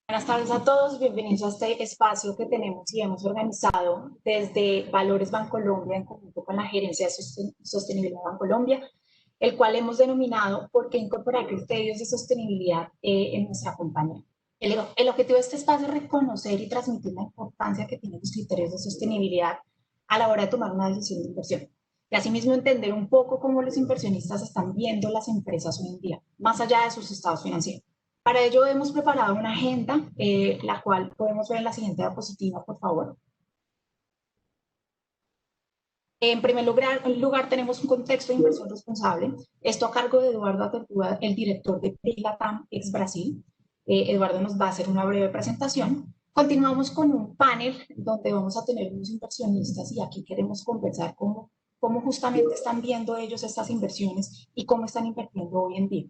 Buenas tardes a todos, bienvenidos a este espacio que tenemos y hemos organizado desde Valores Bancolombia en conjunto con la Gerencia de Sostenibilidad Bancolombia, el cual hemos denominado ¿Por qué incorporar criterios de sostenibilidad en nuestra compañía? El objetivo de este espacio es reconocer y transmitir la importancia que tienen los criterios de sostenibilidad a la hora de tomar una decisión de inversión. Y asimismo entender un poco cómo los inversionistas están viendo las empresas hoy en día, más allá de sus estados financieros. Para ello hemos preparado una agenda, la cual podemos ver en la siguiente diapositiva, por favor. En primer lugar, tenemos un contexto de inversión responsable. Esto a cargo de Eduardo Atertúa, el director de PRI-LATAM ex Brasil. Eduardo nos va a hacer una breve presentación. Continuamos con un panel donde vamos a tener unos inversionistas y aquí queremos conversar cómo justamente están viendo ellos estas inversiones y cómo están invirtiendo hoy en día.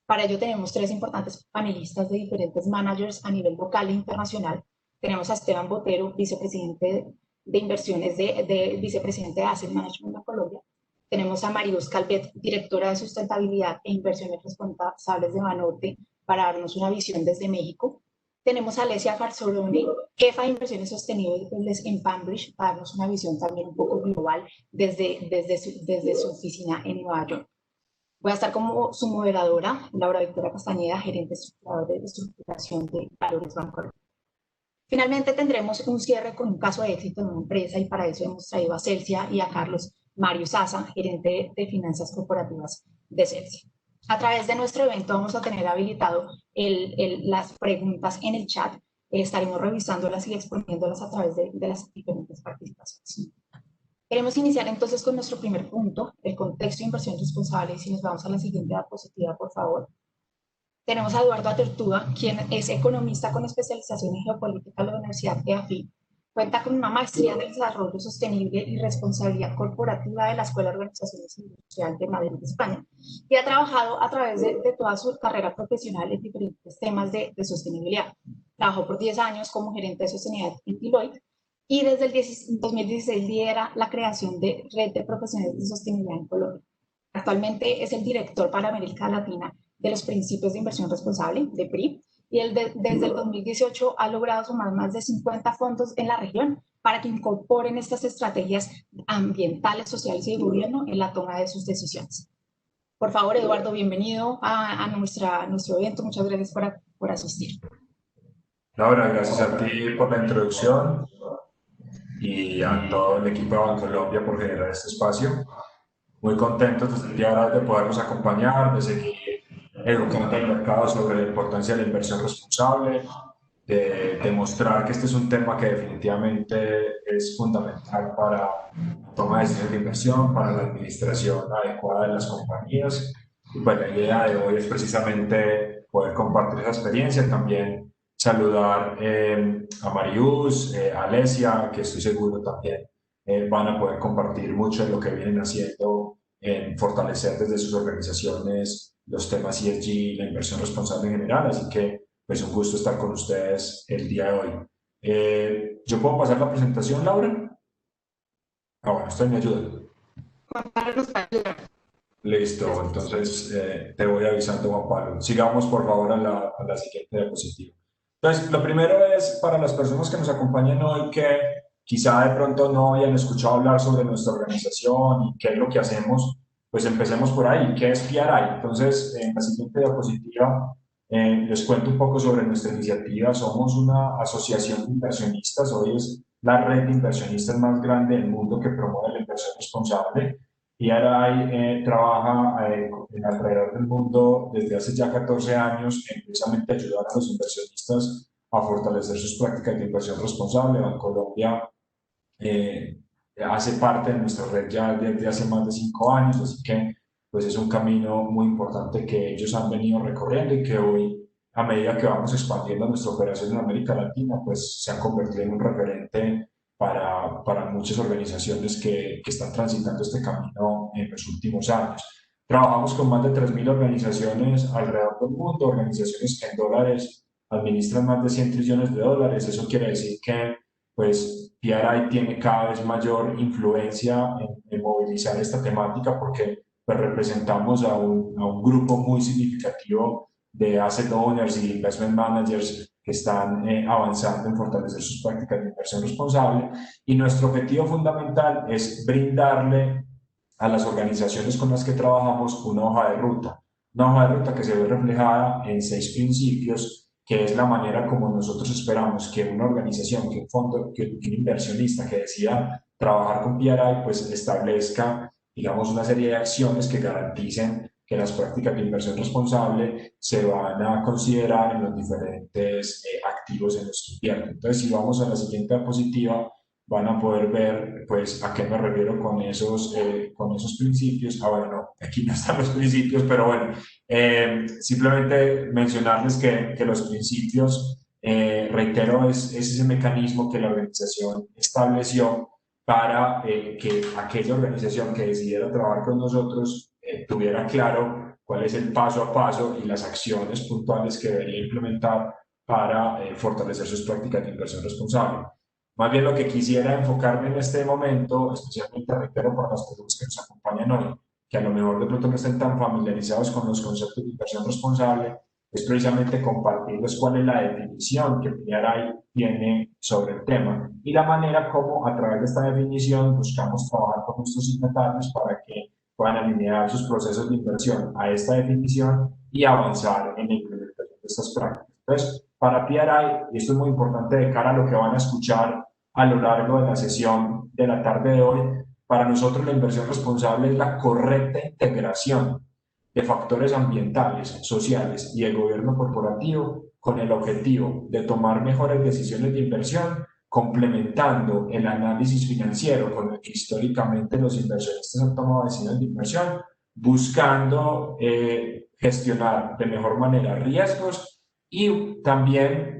Para ello tenemos tres importantes panelistas de diferentes managers a nivel local e internacional. Tenemos a Esteban Botero, vicepresidente de inversiones vicepresidente de Asset Management de Colombia. Tenemos a Marius Calvet, directora de sustentabilidad e inversiones responsables de Banorte, para darnos una visión desde México. Tenemos a Alessia Farzoroni, jefa de inversiones sostenibles en Pambridge, para darnos una visión también un poco global desde su oficina en Nueva York. Voy a estar como su moderadora, Laura Victoria Castañeda, gerente estructurador de estructuración de Valores Bancolombia. Finalmente tendremos un cierre con un caso de éxito de una empresa y para eso hemos traído a Celsia y a Carlos Mario Sasa, gerente de finanzas corporativas de Celsia. A través de nuestro evento vamos a tener habilitado las preguntas en el chat. Estaremos revisándolas y exponiéndolas a través de las diferentes participaciones. Queremos iniciar entonces con nuestro primer punto, el contexto de inversión responsable. Si nos vamos a la siguiente diapositiva, por favor. Tenemos a Eduardo Atertúa, quien es economista con especialización en geopolítica de la Universidad EAFIT. Cuenta con una maestría en desarrollo sostenible y responsabilidad corporativa de la Escuela de Organizaciones Industriales de Madrid, España, y ha trabajado a través de toda su carrera profesional en diferentes temas de sostenibilidad. Trabajó por 10 años como gerente de sostenibilidad en Deloitte y desde el 2016 lidera la creación de Red de Profesionales de Sostenibilidad en Colombia. Actualmente es el director para América Latina de los Principios de Inversión Responsable, de PRI, y desde el 2018 ha logrado sumar más de 50 fondos en la región para que incorporen estas estrategias ambientales, sociales y de gobierno en la toma de sus decisiones. Por favor, Eduardo, bienvenido a nuestro evento. Muchas gracias por asistir. Laura, gracias a ti por la introducción y a todo el equipo de Bancolombia por generar este espacio. Muy contentos desde el día de podernos acompañar, de seguir educando al mercado sobre la importancia de la inversión responsable, de demostrar que este es un tema que definitivamente es fundamental para la toma de decisiones de inversión, para la administración adecuada de las compañías. Y pues la idea de hoy es precisamente poder compartir esa experiencia, también saludar a Marius, a Alessia, que estoy seguro también van a poder compartir mucho de lo que vienen haciendo en fortalecer desde sus organizaciones los temas ESG y la inversión responsable en general. Así que pues un gusto estar con ustedes el día de hoy. ¿Yo puedo pasar la presentación, Laura? Ah, bueno, usted me ayuda. Listo, entonces te voy avisando, Juan Pablo. Sigamos por favor a la siguiente diapositiva. Entonces, lo primero es para las personas que nos acompañan hoy que quizá de pronto no hayan escuchado hablar sobre nuestra organización y qué es lo que hacemos, pues empecemos por ahí. ¿Qué es PRI? Entonces, en la siguiente diapositiva les cuento un poco sobre nuestra iniciativa. Somos una asociación de inversionistas. Hoy es la red de inversionistas más grande del mundo que promueve la inversión responsable. PRI trabaja alrededor del mundo desde hace ya 14 años en precisamente ayudar a los inversionistas a fortalecer sus prácticas de inversión responsable. Bancolombia hace parte de nuestra red ya desde hace más de 5 años, así que pues es un camino muy importante que ellos han venido recorriendo y que hoy, a medida que vamos expandiendo nuestra operación en América Latina, pues se han convertido en un referente para muchas organizaciones que están transitando este camino en los últimos años. Trabajamos con más de 3.000 organizaciones alrededor del mundo, organizaciones que en dólares administran más de 100 trillones de dólares. Eso quiere decir que pues PRI tiene cada vez mayor influencia en movilizar esta temática porque pues, representamos a un grupo muy significativo de asset owners y investment managers que están avanzando en fortalecer sus prácticas de inversión responsable. Y nuestro objetivo fundamental es brindarle a las organizaciones con las que trabajamos una hoja de ruta que se ve reflejada en 6 principios, que es la manera como nosotros esperamos que una organización, que un fondo, que un inversionista que decida trabajar con PRI, pues establezca, digamos, una serie de acciones que garanticen que las prácticas de inversión responsable se van a considerar en los diferentes activos en los que invierten. Entonces, si vamos a la siguiente diapositiva, van a poder ver, pues, a qué me refiero con esos principios. Ah, bueno, no, aquí no están los principios, pero bueno, simplemente mencionarles que los principios, reitero, es ese mecanismo que la organización estableció para que aquella organización que decidiera trabajar con nosotros tuviera claro cuál es el paso a paso y las acciones puntuales que debería implementar para fortalecer sus prácticas de inversión responsable. Más bien lo que quisiera enfocarme en este momento, especialmente reitero para las personas que nos acompañan hoy, que a lo mejor de pronto no estén tan familiarizados con los conceptos de inversión responsable, es precisamente compartirles cuál es la definición que PRI tiene sobre el tema y la manera como a través de esta definición buscamos trabajar con nuestros signatarios para que puedan alinear sus procesos de inversión a esta definición y avanzar en la implementación de estas prácticas. Entonces, para PRI, y esto es muy importante de cara a lo que van a escuchar a lo largo de la sesión de la tarde de hoy, para nosotros la inversión responsable es la correcta integración de factores ambientales, sociales y el gobierno corporativo con el objetivo de tomar mejores decisiones de inversión, complementando el análisis financiero con el que históricamente los inversionistas han tomado decisiones de inversión, buscando gestionar de mejor manera riesgos y también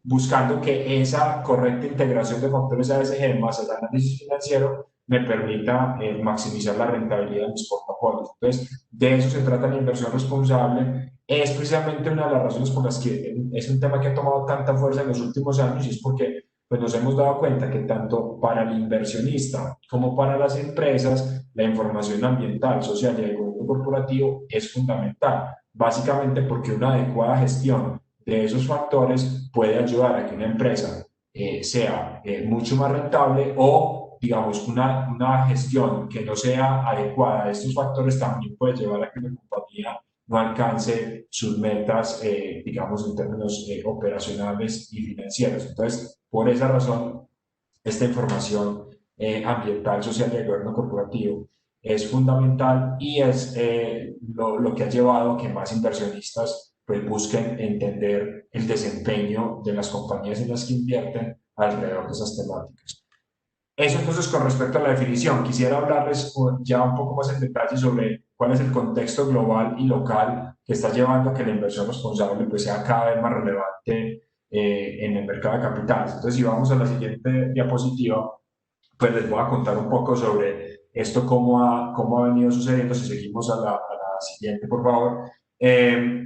buscando que esa correcta integración de factores ASG más el análisis financiero me permita maximizar la rentabilidad de mis portafolios. Entonces, de eso se trata la inversión responsable. Es precisamente una de las razones por las que es un tema que ha tomado tanta fuerza en los últimos años y es porque pues, nos hemos dado cuenta que tanto para el inversionista como para las empresas, la información ambiental, social y el gobierno corporativo es fundamental, básicamente porque una adecuada gestión de esos factores puede ayudar a que una empresa sea mucho más rentable o, digamos, una gestión que no sea adecuada a estos factores también puede llevar a que una compañía no alcance sus metas, digamos, en términos operacionales y financieros. Entonces, por esa razón, esta información ambiental, social y de gobierno corporativo es fundamental y es lo que ha llevado a que más inversionistas pues, busquen entender el desempeño de las compañías en las que invierten alrededor de esas temáticas. Eso entonces con respecto a la definición. Quisiera hablarles ya un poco más en detalle sobre cuál es el contexto global y local que está llevando a que la inversión responsable pues, sea cada vez más relevante en el mercado de capitales. Entonces, si vamos a la siguiente diapositiva, pues les voy a contar un poco sobre esto, cómo ha venido sucediendo. Si seguimos a la siguiente, por favor.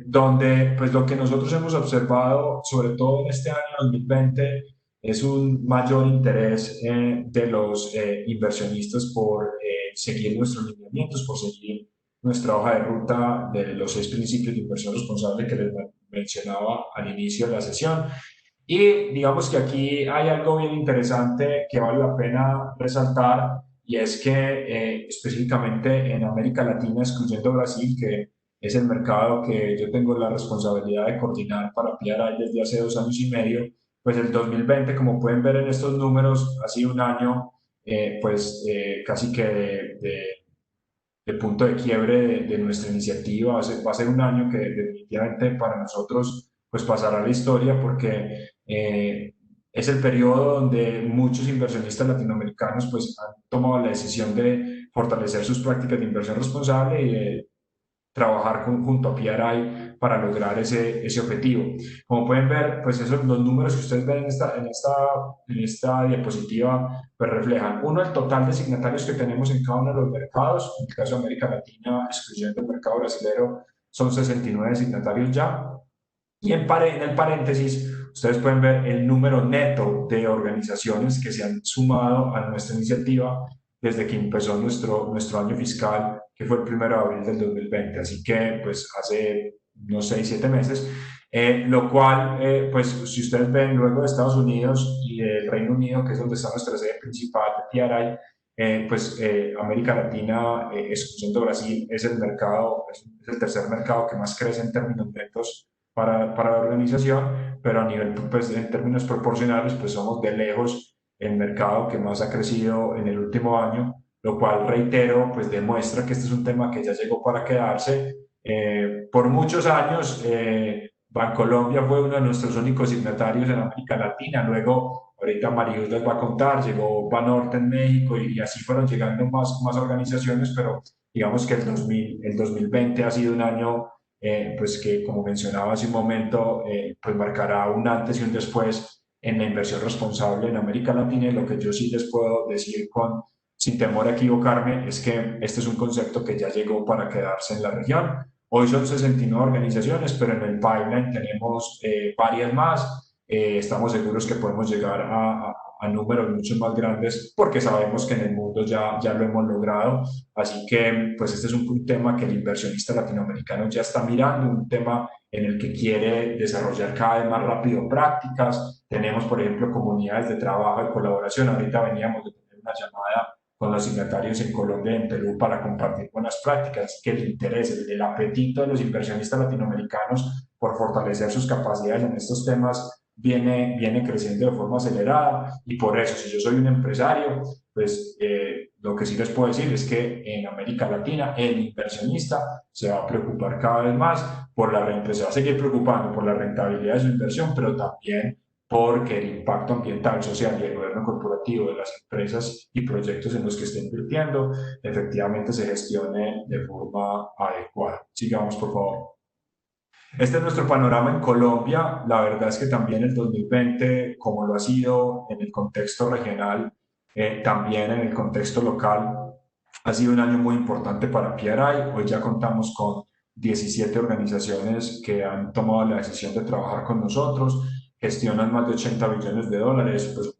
Donde pues lo que nosotros hemos observado, sobre todo en este año 2020, es un mayor interés de los inversionistas por seguir nuestros lineamientos, por seguir nuestra hoja de ruta de los 6 principios de inversión responsable que les mencionaba al inicio de la sesión. Y digamos que aquí hay algo bien interesante que vale la pena resaltar y es que específicamente en América Latina, excluyendo Brasil, que es el mercado que yo tengo la responsabilidad de coordinar para PRI desde hace 2 años y medio, pues el 2020, como pueden ver en estos números, ha sido un año casi que de punto de quiebre de nuestra iniciativa. Va a ser un año que definitivamente para nosotros pues pasará a la historia porque es el periodo donde muchos inversionistas latinoamericanos pues han tomado la decisión de fortalecer sus prácticas de inversión responsable y de trabajar junto a PRI para lograr ese objetivo. Como pueden ver, pues esos, los números que ustedes ven en esta diapositiva pues reflejan, uno, el total de signatarios que tenemos en cada uno de los mercados, en el caso de América Latina, excluyendo el mercado brasileño, son 69 signatarios ya, y en el paréntesis, ustedes pueden ver el número neto de organizaciones que se han sumado a nuestra iniciativa desde que empezó nuestro año fiscal, que fue el 1 de abril del 2020. Así que, pues, hace unos 6, 7 meses, lo cual, pues si ustedes ven luego de Estados Unidos y del Reino Unido, que es donde está nuestra sede principal de PRI, pues América Latina, excluyendo Brasil, es el mercado, es el tercer mercado que más crece en términos netos para la organización, pero a nivel, pues en términos proporcionales, pues somos de lejos el mercado que más ha crecido en el último año, lo cual, reitero, pues demuestra que este es un tema que ya llegó para quedarse. Por muchos años, Bancolombia fue uno de nuestros únicos signatarios en América Latina. Luego, ahorita Marius les va a contar, llegó Banorte en México y así fueron llegando más organizaciones, pero digamos que el 2020 ha sido un año pues que, como mencionaba hace un momento, pues marcará un antes y un después en la inversión responsable en América Latina. Y lo que yo sí les puedo decir sin temor a equivocarme es que este es un concepto que ya llegó para quedarse en la región. Hoy son 69 organizaciones, pero en el pipeline tenemos varias más. Estamos seguros que podemos llegar a números mucho más grandes porque sabemos que en el mundo ya lo hemos logrado. Así que, pues este es un tema que el inversionista latinoamericano ya está mirando, un tema en el que quiere desarrollar cada vez más rápido prácticas. Tenemos, por ejemplo, comunidades de trabajo y colaboración. Ahorita veníamos de tener una llamada con los signatarios en Colombia y en Perú para compartir buenas prácticas, que el interés, el apetito de los inversionistas latinoamericanos por fortalecer sus capacidades en estos temas viene creciendo de forma acelerada. Y por eso, si yo soy un empresario, pues lo que sí les puedo decir es que en América Latina el inversionista se va a preocupar cada vez más por se va a seguir preocupando por la rentabilidad de su inversión, pero también porque el impacto ambiental, social y el gobierno corporativo de las empresas y proyectos en los que esté invirtiendo efectivamente se gestione de forma adecuada. Sigamos, por favor. Este es nuestro panorama en Colombia. La verdad es que también el 2020, como lo ha sido en el contexto regional, también en el contexto local, ha sido un año muy importante para PRI. Hoy ya contamos con 17 organizaciones que han tomado la decisión de trabajar con nosotros, gestionan más de 80 billones de dólares, pues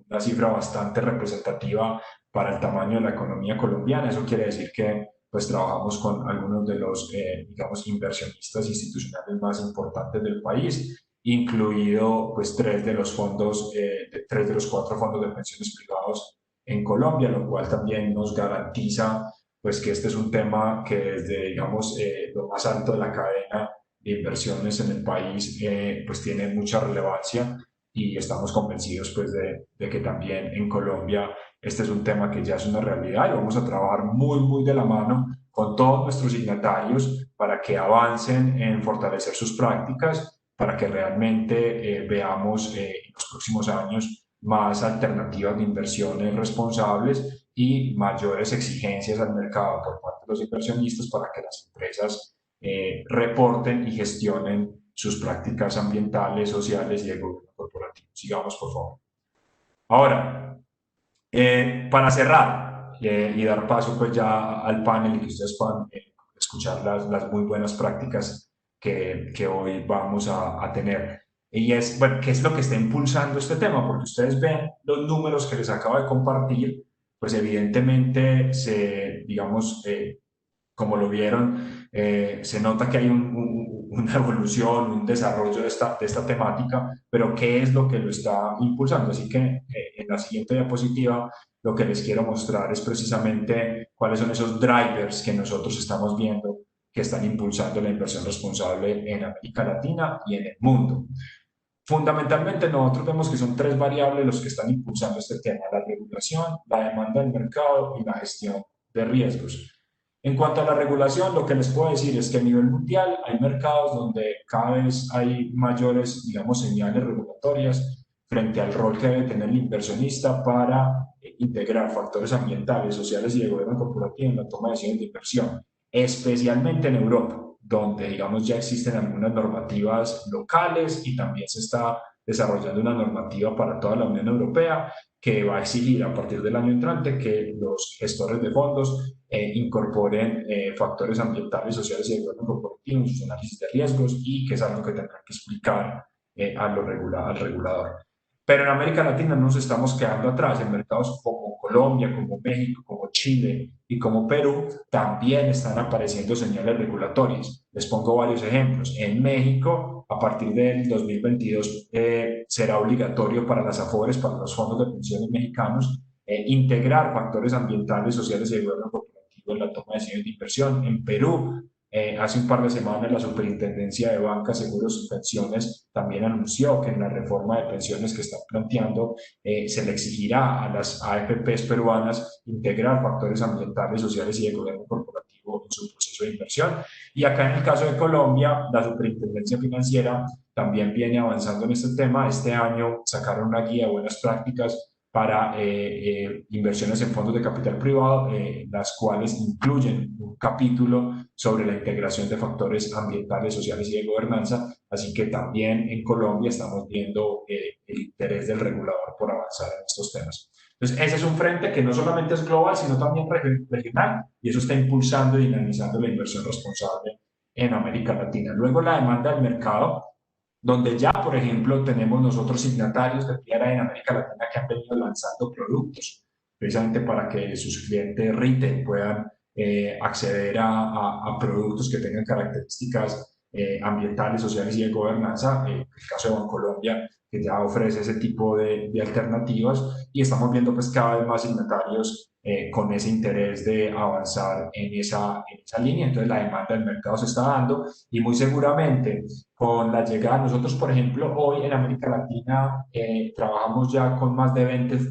una cifra bastante representativa para el tamaño de la economía colombiana. Eso quiere decir que pues trabajamos con algunos de los, digamos, inversionistas institucionales más importantes del país, incluido pues tres de los cuatro fondos de pensiones privados en Colombia, lo cual también nos garantiza pues que este es un tema que desde, digamos, lo más alto de la cadena de inversiones en el país, pues tiene mucha relevancia y estamos convencidos pues de que también en Colombia este es un tema que ya es una realidad y vamos a trabajar muy de la mano con todos nuestros signatarios para que avancen en fortalecer sus prácticas, para que realmente veamos en los próximos años más alternativas de inversiones responsables y mayores exigencias al mercado por parte de los inversionistas para que las empresas reporten y gestionen sus prácticas ambientales, sociales y de gobierno corporativo. Sigamos, por favor. Ahora, para cerrar y dar paso pues ya al panel y que ustedes puedan escuchar las muy buenas prácticas que hoy vamos a tener. Y es, bueno, ¿qué es lo que está impulsando este tema? Porque ustedes ven los números que les acabo de compartir, pues evidentemente digamos, como lo vieron, se nota que hay una evolución, un desarrollo de esta temática, pero ¿qué es lo que lo está impulsando? Así que en la siguiente diapositiva lo que les quiero mostrar es precisamente cuáles son esos drivers que nosotros estamos viendo que están impulsando la inversión responsable en América Latina y en el mundo. Fundamentalmente nosotros vemos que son tres variables los que están impulsando este tema: la regulación, la demanda del mercado y la gestión de riesgos. En cuanto a la regulación, lo que les puedo decir es que a nivel mundial hay mercados donde cada vez hay mayores, digamos, señales regulatorias frente al rol que debe tener el inversionista para integrar factores ambientales, sociales y de gobierno corporativo en la toma de decisiones de inversión, especialmente en Europa, donde, digamos, ya existen algunas normativas locales y también se está desarrollando una normativa para toda la Unión Europea que va a exigir a partir del año entrante que los gestores de fondos incorporen factores ambientales, sociales y de gobierno corporativo en sus análisis de riesgos, y que es algo que tendrán que explicar al regulador. Pero en América Latina no nos estamos quedando atrás. En mercados como como Colombia, como México, como Chile y como Perú, también están apareciendo señales regulatorias. Les pongo varios ejemplos. En México, a partir del 2022, será obligatorio para las AFORES, para los fondos de pensiones mexicanos, integrar factores ambientales, sociales y de gobierno corporativo en la toma de decisiones de inversión. En Perú, hace un par de semanas la Superintendencia de Banca, Seguros y Pensiones también anunció que en la reforma de pensiones que están planteando se le exigirá a las AFPs peruanas integrar factores ambientales, sociales y de gobierno corporativo en su proceso de inversión. Y acá en el caso de Colombia, la Superintendencia Financiera también viene avanzando en este tema. Este año sacaron una guía de buenas prácticas para inversiones en fondos de capital privado, las cuales incluyen un capítulo sobre la integración de factores ambientales, sociales y de gobernanza. Así que también en Colombia estamos viendo el interés del regulador por avanzar en estos temas. Entonces, ese es un frente que no solamente es global, sino también regional, y eso está impulsando y dinamizando la inversión responsable en América Latina. Luego, la demanda del mercado, donde ya, por ejemplo, tenemos nosotros signatarios de Piedra en América Latina que han venido lanzando productos, precisamente para que sus clientes retail puedan acceder a productos que tengan características ambientales, sociales y de gobernanza. El caso de Bancolombia, que ya ofrece ese tipo de alternativas, y estamos viendo pues cada vez más signatarios con ese interés de avanzar en esa línea. Entonces la demanda del mercado se está dando, y muy seguramente con la llegada, nosotros por ejemplo hoy en América Latina trabajamos ya con más de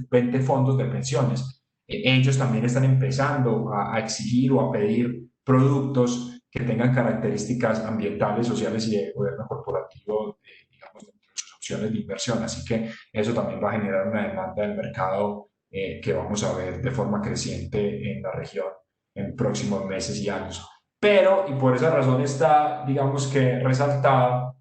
20 fondos de pensiones. Ellos también están empezando a exigir o a pedir productos que tengan características ambientales, sociales y de gobierno corporativo, digamos, dentro de sus opciones de inversión. Así que eso también va a generar una demanda del mercado que vamos a ver de forma creciente en la región en próximos meses y años. Pero, y por esa razón está, digamos que resaltada,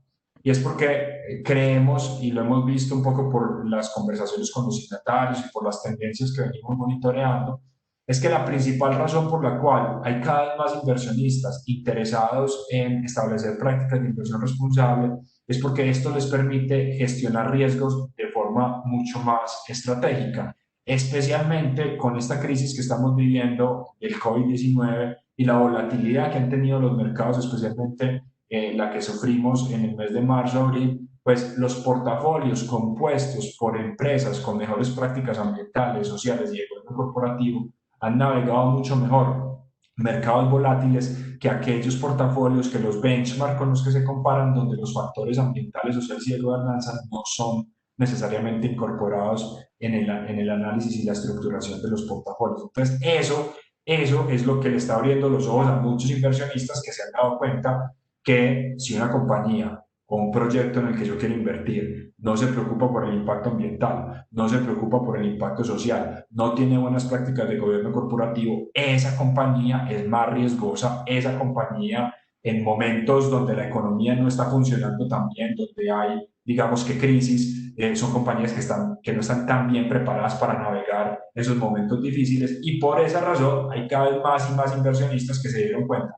y es porque creemos, y lo hemos visto un poco por las conversaciones con los signatarios y por las tendencias que venimos monitoreando, es que la principal razón por la cual hay cada vez más inversionistas interesados en establecer prácticas de inversión responsable es porque esto les permite gestionar riesgos de forma mucho más estratégica, especialmente con esta crisis que estamos viviendo, el COVID-19 y la volatilidad que han tenido los mercados, especialmente la que sufrimos en el mes de marzo, abril. Pues los portafolios compuestos por empresas con mejores prácticas ambientales, sociales y de gobierno corporativo han navegado mucho mejor mercados volátiles que aquellos portafolios, que los benchmarks con los que se comparan, donde los factores ambientales, sociales y de gobernanza no son necesariamente incorporados en el análisis y la estructuración de los portafolios. Entonces, eso es lo que le está abriendo los ojos a muchos inversionistas que se han dado cuenta que si una compañía o un proyecto en el que yo quiero invertir no se preocupa por el impacto ambiental, no se preocupa por el impacto social, no tiene buenas prácticas de gobierno corporativo, esa compañía es más riesgosa, esa compañía en momentos donde la economía no está funcionando tan bien, donde hay, digamos que crisis, son compañías que no están tan bien preparadas para navegar esos momentos difíciles, y por esa razón hay cada vez más y más inversionistas que se dieron cuenta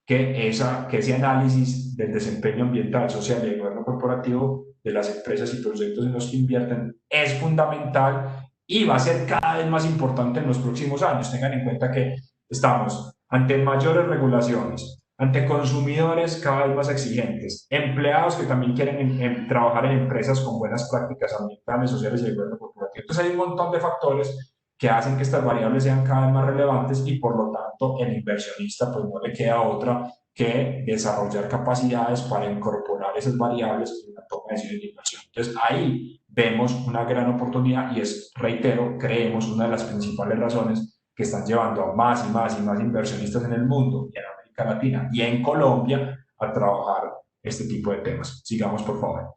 que ese análisis del desempeño ambiental, social y del gobierno corporativo de las empresas y proyectos en los que invierten es fundamental y va a ser cada vez más importante en los próximos años. Tengan en cuenta que estamos ante mayores regulaciones, ante consumidores cada vez más exigentes, empleados que también quieren trabajar en empresas con buenas prácticas ambientales, sociales y de gobierno corporativo. Entonces hay un montón de factores que hacen que estas variables sean cada vez más relevantes, y por lo tanto el inversionista pues no le queda otra que desarrollar capacidades para incorporar esas variables en la toma de decisiones de inversión. Entonces ahí vemos una gran oportunidad, y es, reitero, creemos una de las principales razones que están llevando a más y más y más inversionistas en el mundo y en América Latina y en Colombia a trabajar este tipo de temas. Sigamos, por favor.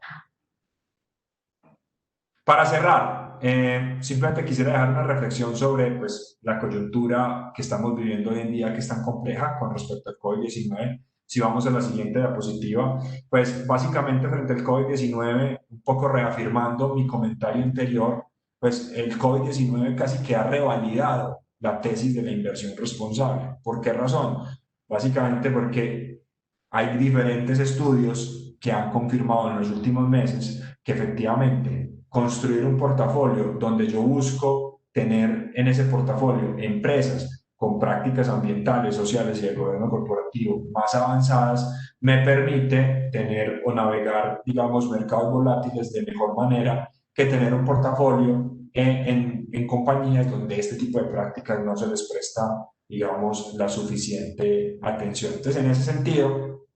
Para cerrar, simplemente quisiera dejar una reflexión sobre pues, la coyuntura que estamos viviendo hoy en día, que es tan compleja con respecto al COVID-19. Si vamos a la siguiente diapositiva, pues básicamente frente al COVID-19, un poco reafirmando mi comentario anterior, pues el COVID-19 casi que ha revalidado la tesis de la inversión responsable. ¿Por qué razón? Básicamente porque hay diferentes estudios que han confirmado en los últimos meses que efectivamente construir un portafolio donde yo busco tener en ese portafolio empresas con prácticas ambientales, sociales y de gobierno corporativo más avanzadas, me permite tener o navegar, digamos, mercados volátiles de mejor manera que tener un portafolio en compañías donde este tipo de prácticas no se les presta, digamos, la suficiente atención. Entonces, en ese sentido,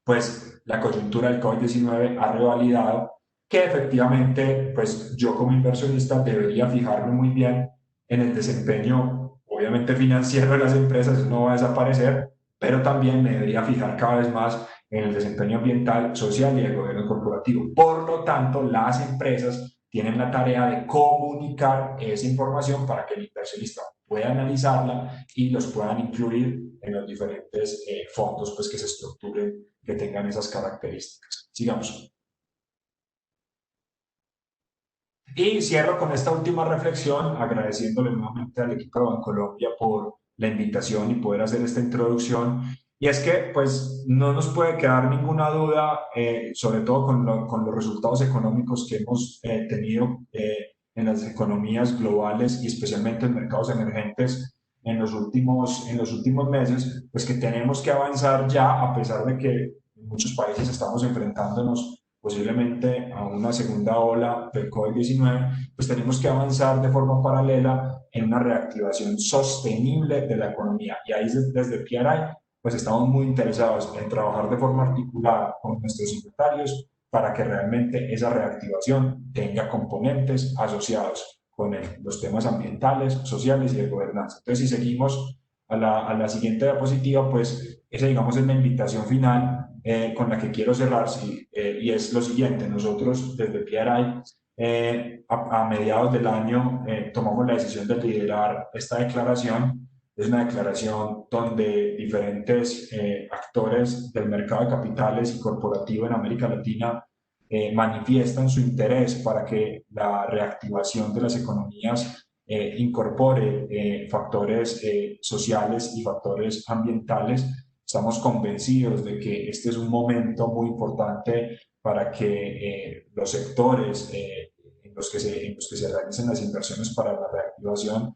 pues la coyuntura del COVID-19 ha revalidado que efectivamente, pues yo como inversionista debería fijarme muy bien en el desempeño, obviamente financiero de las empresas, eso no va a desaparecer, pero también me debería fijar cada vez más en el desempeño ambiental, social y del gobierno corporativo. Por lo tanto, las empresas tienen la tarea de comunicar esa información para que el inversionista pueda analizarla y los puedan incluir en los diferentes fondos pues, que se estructuren, que tengan esas características. Sigamos. Y cierro con esta última reflexión, agradeciéndole nuevamente al equipo de Bancolombia por la invitación y poder hacer esta introducción. Y es que, pues, no nos puede quedar ninguna duda, sobre todo con los resultados económicos que hemos tenido en las economías globales y especialmente en mercados emergentes en los últimos meses, pues que tenemos que avanzar ya, a pesar de que en muchos países estamos enfrentándonos posiblemente a una segunda ola del COVID-19, pues tenemos que avanzar de forma paralela en una reactivación sostenible de la economía. Y ahí desde PRI, pues estamos muy interesados en trabajar de forma articulada con nuestros secretarios para que realmente esa reactivación tenga componentes asociados con los temas ambientales, sociales y de gobernanza. Entonces, si seguimos a la siguiente diapositiva, pues esa, digamos, es la invitación final con la que quiero cerrar, sí, y es lo siguiente. Nosotros desde PRI a mediados del año tomamos la decisión de liderar esta declaración. Es una declaración donde diferentes actores del mercado de capitales y corporativo en América Latina manifiestan su interés para que la reactivación de las economías incorpore factores sociales y factores ambientales. Estamos convencidos de que este es un momento muy importante para que los sectores en los que se realicen las inversiones para la reactivación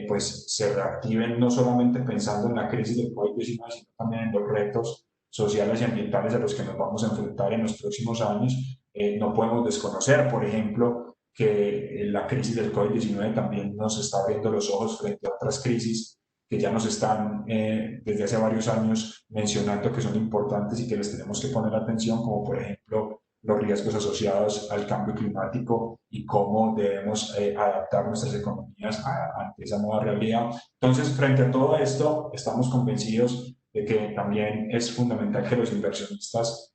pues se reactiven no solamente pensando en la crisis del COVID-19, sino también en los retos sociales y ambientales a los que nos vamos a enfrentar en los próximos años. No podemos desconocer, por ejemplo, que la crisis del COVID-19 también nos está abriendo los ojos frente a otras crisis que ya nos están desde hace varios años mencionando que son importantes y que les tenemos que poner atención, como por ejemplo los riesgos asociados al cambio climático y cómo debemos adaptar nuestras economías ante esa nueva realidad. Entonces, frente a todo esto, estamos convencidos de que también es fundamental que los inversionistas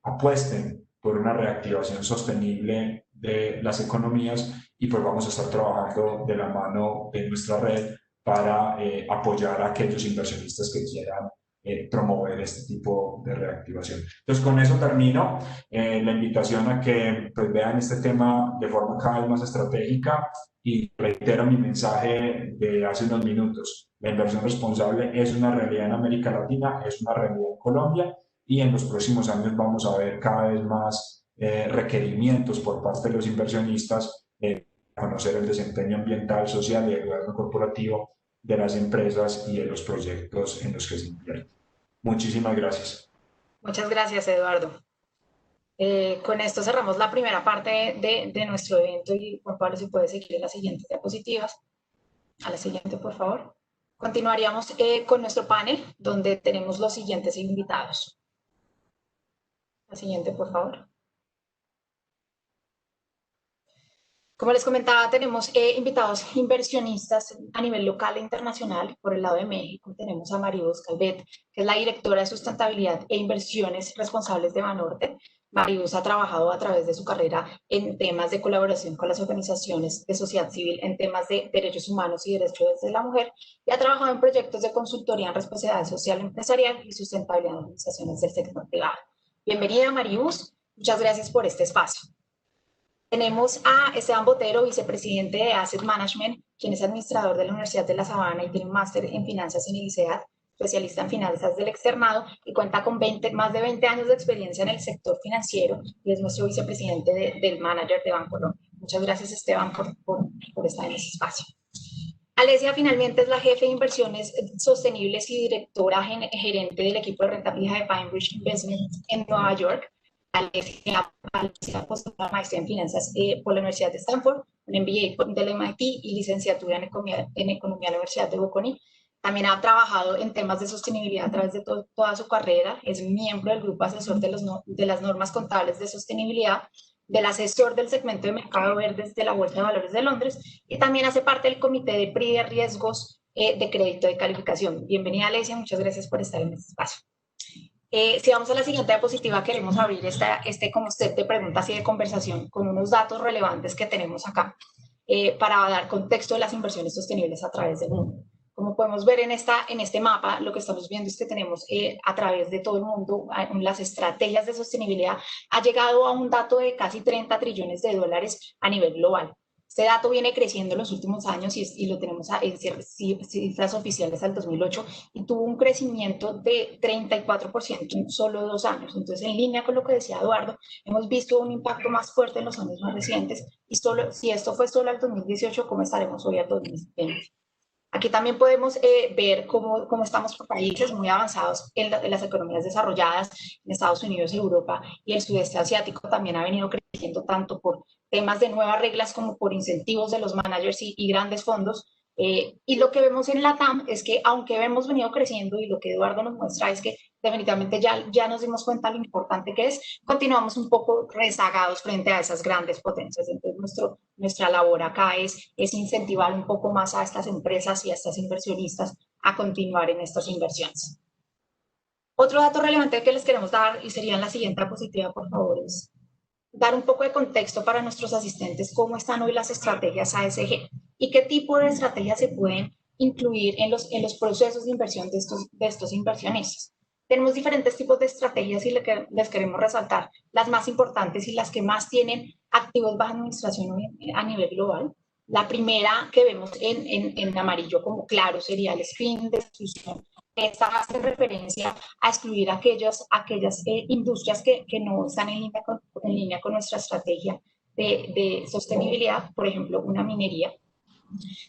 apuesten por una reactivación sostenible de las economías y pues vamos a estar trabajando de la mano de nuestra red para apoyar a aquellos inversionistas que quieran promover este tipo de reactivación. Entonces, con eso termino. La invitación a que pues, vean este tema de forma cada vez más estratégica y reitero mi mensaje de hace unos minutos. La inversión responsable es una realidad en América Latina, es una realidad en Colombia y en los próximos años vamos a ver cada vez más requerimientos por parte de los inversionistas conocer el desempeño ambiental, social y el gobierno corporativo de las empresas y de los proyectos en los que se invierte. Muchísimas gracias. Muchas gracias, Eduardo. Con esto cerramos la primera parte de nuestro evento y Juan Pablo, si puede seguir en las siguientes diapositivas. A la siguiente, por favor. Continuaríamos con nuestro panel, donde tenemos los siguientes invitados. La siguiente, por favor. Como les comentaba, tenemos invitados inversionistas a nivel local e internacional. Por el lado de México tenemos a Maribus Calvet, que es la directora de sustentabilidad e inversiones responsables de Banorte. Maribus ha trabajado a través de su carrera en temas de colaboración con las organizaciones de sociedad civil, en temas de derechos humanos y derechos de la mujer, y ha trabajado en proyectos de consultoría en responsabilidad social empresarial y sustentabilidad en organizaciones del sector privado. Bienvenida, Maribus. Muchas gracias por este espacio. Tenemos a Esteban Botero, vicepresidente de Asset Management, quien es administrador de la Universidad de La Sabana y tiene un máster en finanzas en el ICEAD, especialista en finanzas del externado y cuenta con más de 20 años de experiencia en el sector financiero y es nuestro vicepresidente del manager de Bancolombia. Muchas gracias, Esteban, por estar en este espacio. Alesia finalmente es la jefe de inversiones sostenibles y directora gerente del equipo de rentabilidad de PineBridge Investment en Nueva York. Alesia posee una maestría en finanzas por la Universidad de Stanford, un MBA del MIT y licenciatura en economía de la Universidad de Bocconi. También ha trabajado en temas de sostenibilidad a través de toda su carrera. Es miembro del grupo asesor de las normas contables de sostenibilidad, del asesor del segmento de mercado verdes de la Bolsa de Valores de Londres y también hace parte del comité de PRI de riesgos de crédito de calificación. Bienvenida, Alesia, muchas gracias por estar en este espacio. Si vamos a la siguiente diapositiva, queremos abrir como set de preguntas y de conversación con unos datos relevantes que tenemos acá para dar contexto de las inversiones sostenibles a través del mundo. Como podemos ver en este mapa, lo que estamos viendo es que tenemos a través de todo el mundo las estrategias de sostenibilidad ha llegado a un dato de casi 30 trillones de dólares a nivel global. Este dato viene creciendo en los últimos años y lo tenemos en cifras oficiales al 2008 y tuvo un crecimiento de 34% en solo 2 años. Entonces, en línea con lo que decía Eduardo, hemos visto un impacto más fuerte en los años más recientes y si esto fue solo al 2018, ¿cómo estaremos hoy al 2020? Aquí también podemos ver cómo estamos por países muy avanzados en las economías desarrolladas, en Estados Unidos, Europa y el sudeste asiático también ha venido creciendo tanto por temas de nuevas reglas como por incentivos de los managers y grandes fondos. Y lo que vemos en la TAM es que aunque hemos venido creciendo y lo que Eduardo nos muestra es que definitivamente ya nos dimos cuenta de lo importante que es, continuamos un poco rezagados frente a esas grandes potencias. Entonces nuestra labor acá es incentivar un poco más a estas empresas y a estas inversionistas a continuar en estas inversiones. Otro dato relevante que les queremos dar, y sería en la siguiente diapositiva, por favor, es dar un poco de contexto para nuestros asistentes cómo están hoy las estrategias ASG y qué tipo de estrategias se pueden incluir en los procesos de inversión de estos inversionistas. Tenemos diferentes tipos de estrategias y les queremos resaltar las más importantes y las que más tienen activos bajo administración a nivel global. La primera que vemos en amarillo como claro sería el screening de exclusión. Esta hace referencia a excluir aquellas industrias que no están en línea con nuestra estrategia de sostenibilidad, por ejemplo, una minería.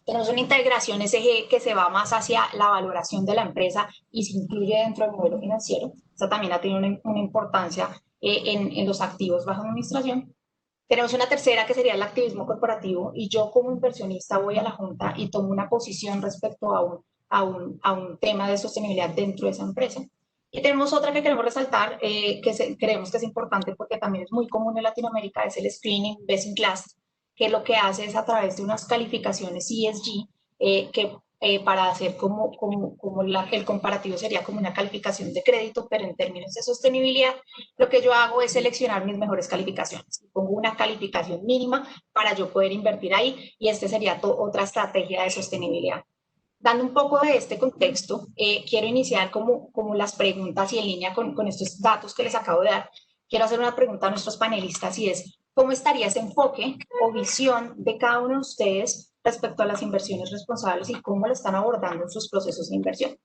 Tenemos una integración SG que se va más hacia la valoración de la empresa y se incluye dentro del modelo financiero. Esta también ha tenido una importancia en los activos bajo administración. Tenemos una tercera que sería el activismo corporativo y yo como inversionista voy a la junta y tomo una posición respecto a un tema de sostenibilidad dentro de esa empresa. Y tenemos otra que queremos resaltar, creemos que es importante porque también es muy común en Latinoamérica, es el screening best in class, que lo que hace es a través de unas calificaciones ESG, para hacer el comparativo sería como una calificación de crédito, pero en términos de sostenibilidad, lo que yo hago es seleccionar mis mejores calificaciones. Pongo una calificación mínima para yo poder invertir ahí y esta sería otra estrategia de sostenibilidad. Dando un poco de este contexto, quiero iniciar como las preguntas y en línea con estos datos que les acabo de dar. Quiero hacer una pregunta a nuestros panelistas y es, ¿cómo estaría ese enfoque o visión de cada uno de ustedes respecto a las inversiones responsables y cómo lo están abordando en sus procesos de inversión?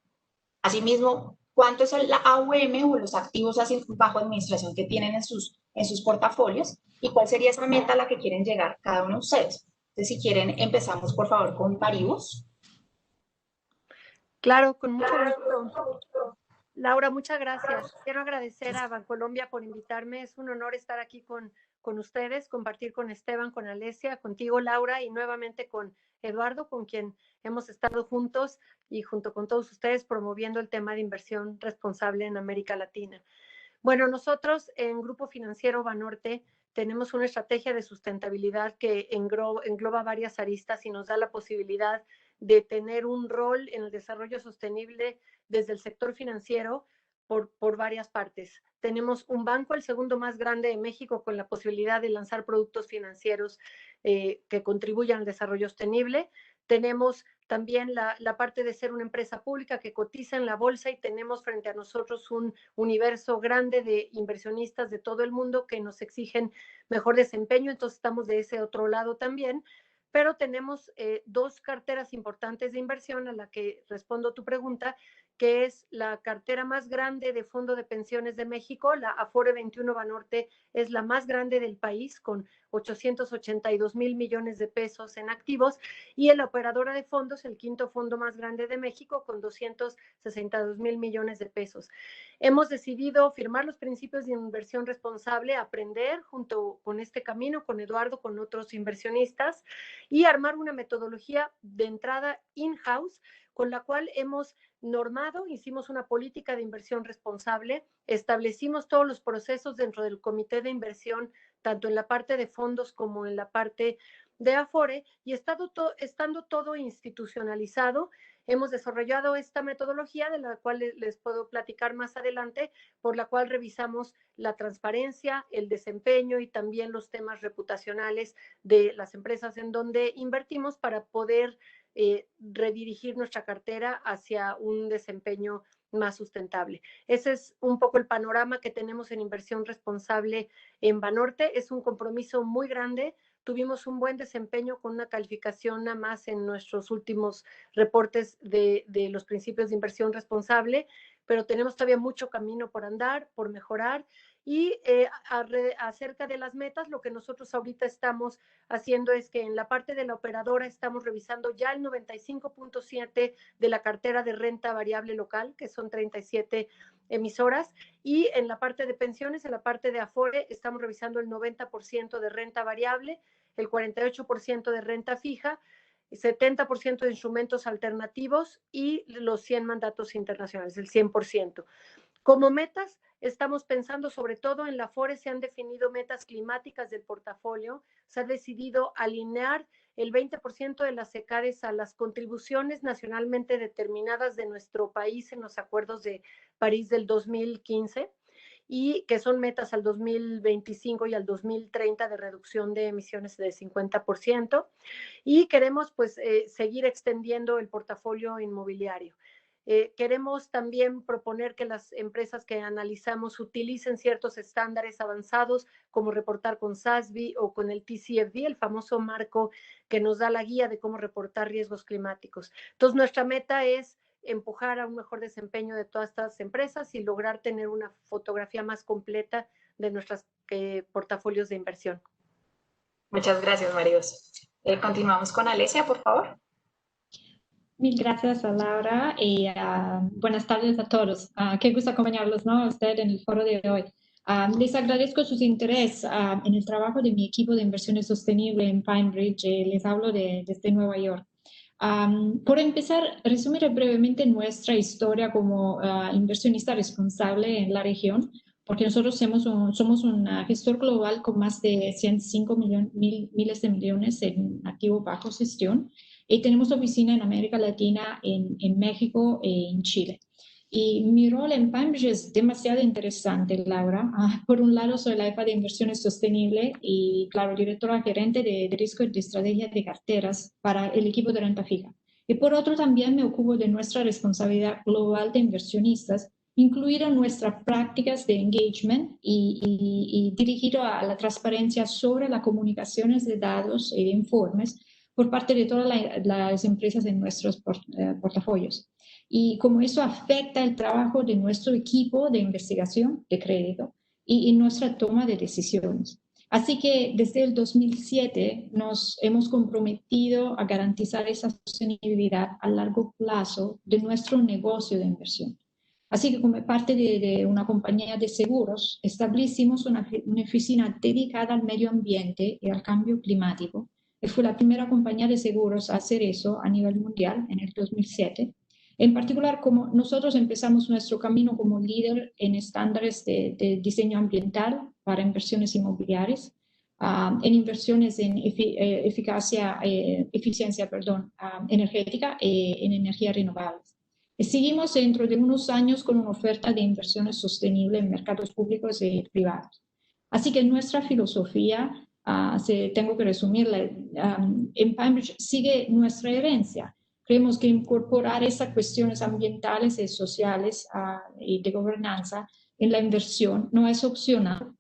Asimismo, ¿cuánto es la AUM o los activos bajo administración que tienen en sus portafolios? ¿Y cuál sería esa meta a la que quieren llegar cada uno de ustedes? Entonces, si quieren, empezamos por favor con Paribus. Claro, con mucho gusto. Laura, muchas gracias. Quiero agradecer a Bancolombia por invitarme. Es un honor estar aquí con ustedes, compartir con Esteban, con Alesia, contigo, Laura, y nuevamente con Eduardo, con quien hemos estado juntos y junto con todos ustedes promoviendo el tema de inversión responsable en América Latina. Bueno, nosotros en Grupo Financiero Banorte tenemos una estrategia de sustentabilidad que engloba varias aristas y nos da la posibilidad de tener un rol en el desarrollo sostenible desde el sector financiero por varias partes. Tenemos un banco, el segundo más grande de México, con la posibilidad de lanzar productos financieros que contribuyan al desarrollo sostenible. Tenemos también la parte de ser una empresa pública que cotiza en la bolsa y tenemos frente a nosotros un universo grande de inversionistas de todo el mundo que nos exigen mejor desempeño, entonces estamos de ese otro lado también, pero tenemos dos carteras importantes de inversión a la que respondo tu pregunta, que es la cartera más grande de fondo de pensiones de México. La Afore 21 Banorte es la más grande del país, con 882,000 millones de pesos en activos, y la operadora de fondos, el quinto fondo más grande de México, con 262,000 millones de pesos. Hemos decidido firmar los principios de inversión responsable, aprender junto con este camino, con Eduardo, con otros inversionistas, y armar una metodología de entrada in-house, con la cual hemos normado, hicimos una política de inversión responsable, establecimos todos los procesos dentro del comité de inversión, tanto en la parte de fondos como en la parte de Afore, y estando todo institucionalizado, hemos desarrollado esta metodología, de la cual les puedo platicar más adelante, por la cual revisamos la transparencia, el desempeño y también los temas reputacionales de las empresas en donde invertimos, para poder redirigir nuestra cartera hacia un desempeño más sustentable. Ese es un poco el panorama que tenemos en inversión responsable en Banorte. Es un compromiso muy grande. Tuvimos un buen desempeño con una calificación a más en nuestros últimos reportes de los principios de inversión responsable, pero tenemos todavía mucho camino por andar, por mejorar. Y acerca de las metas, lo que nosotros ahorita estamos haciendo es que en la parte de la operadora estamos revisando ya el 95.7 de la cartera de renta variable local, que son 37 emisoras, y en la parte de pensiones, en la parte de Afore, estamos revisando el 90% de renta variable, el 48% de renta fija, 70% de instrumentos alternativos y los 100 mandatos internacionales, el 100%. Como metas, estamos pensando sobre todo en la Afore. Se han definido metas climáticas del portafolio, se ha decidido alinear el 20% de las ECADES a las contribuciones nacionalmente determinadas de nuestro país en los acuerdos de París del 2015, y que son metas al 2025 y al 2030 de reducción de emisiones de 50%, y queremos pues seguir extendiendo el portafolio inmobiliario. Queremos también proponer que las empresas que analizamos utilicen ciertos estándares avanzados, como reportar con SASB o con el TCFD, el famoso marco que nos da la guía de cómo reportar riesgos climáticos. Entonces, nuestra meta es empujar a un mejor desempeño de todas estas empresas y lograr tener una fotografía más completa de nuestros portafolios de inversión. Muchas gracias, Maríos. Continuamos con Alesia, por favor. Mil gracias a Laura y buenas tardes a todos. Qué gusto acompañarlos, ¿no?, a usted en el foro de hoy. Les agradezco su interés en el trabajo de mi equipo de inversiones sostenibles en PineBridge. Les hablo desde Nueva York. Por empezar, resumiré brevemente nuestra historia como inversionista responsable en la región, porque nosotros somos un gestor global con más de 105 miles de millones en activo bajo gestión, y tenemos oficina en América Latina, en México e en Chile. Y mi rol en PineBridge es demasiado interesante, Laura. Por un lado, soy la jefa de inversiones sostenibles y, claro, directora gerente de riesgo y de estrategia de carteras para el equipo de renta fija. Y por otro, también me ocupo de nuestra responsabilidad global de inversionistas, incluida nuestras prácticas de engagement y dirigido a la transparencia sobre las comunicaciones de datos e informes por parte de todas las empresas en nuestros portafolios. Y como eso afecta el trabajo de nuestro equipo de investigación de crédito y nuestra toma de decisiones. Así que desde el 2007 nos hemos comprometido a garantizar esa sostenibilidad a largo plazo de nuestro negocio de inversión. Así que como parte de una compañía de seguros, establecimos una oficina dedicada al medio ambiente y al cambio climático. Y fue la primera compañía de seguros a hacer eso a nivel mundial en el 2007. En particular, como nosotros empezamos nuestro camino como líder en estándares de diseño ambiental para inversiones inmobiliarias, en inversiones en eficiencia energética en energías renovables. Y seguimos dentro de unos años con una oferta de inversiones sostenibles en mercados públicos y privados. Así que nuestra filosofía, tengo que resumirla, en PineBridge sigue nuestra herencia. Creemos que incorporar esas cuestiones ambientales y sociales y de gobernanza en la inversión no es opcional.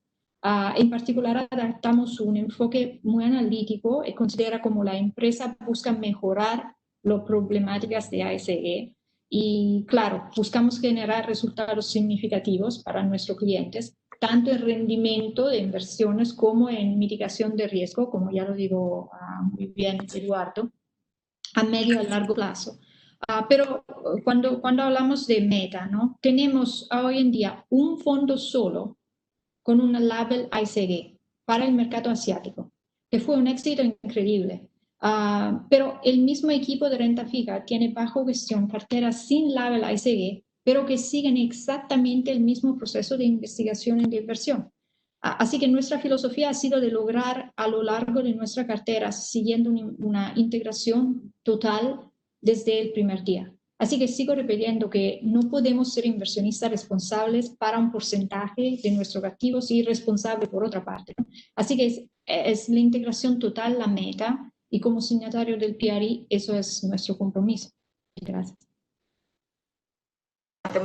En particular, adaptamos un enfoque muy analítico y considera cómo la empresa busca mejorar las problemáticas de ASE Y claro, buscamos generar resultados significativos para nuestros clientes, tanto en rendimiento de inversiones como en mitigación de riesgo, como ya lo digo muy bien Eduardo, a medio y a largo plazo. Pero cuando hablamos de meta, ¿no? Tenemos hoy en día un fondo solo con una label ICG para el mercado asiático, que fue un éxito increíble. Pero el mismo equipo de renta fija tiene bajo gestión carteras sin label ICG, pero que siguen exactamente el mismo proceso de investigación y de inversión. Así que nuestra filosofía ha sido de lograr a lo largo de nuestra cartera, siguiendo una integración total desde el primer día. Así que sigo repitiendo que no podemos ser inversionistas responsables para un porcentaje de nuestros activos y responsables por otra parte, ¿no? Así que es la integración total la meta, y como signatario del PRI, eso es nuestro compromiso. Gracias.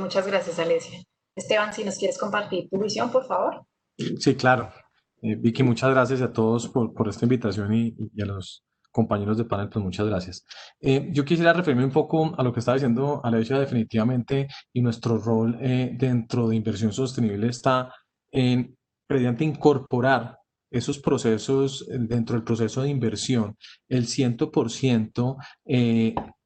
Muchas gracias, Alesia. Esteban, si nos quieres compartir tu visión, por favor. Sí, claro. Vicky, muchas gracias a todos por esta invitación y a los compañeros de panel, pues muchas gracias. Yo quisiera referirme un poco a lo que estaba diciendo Alesia definitivamente, y nuestro rol dentro de inversión sostenible está en precisamente incorporar esos procesos dentro del proceso de inversión, el 100%,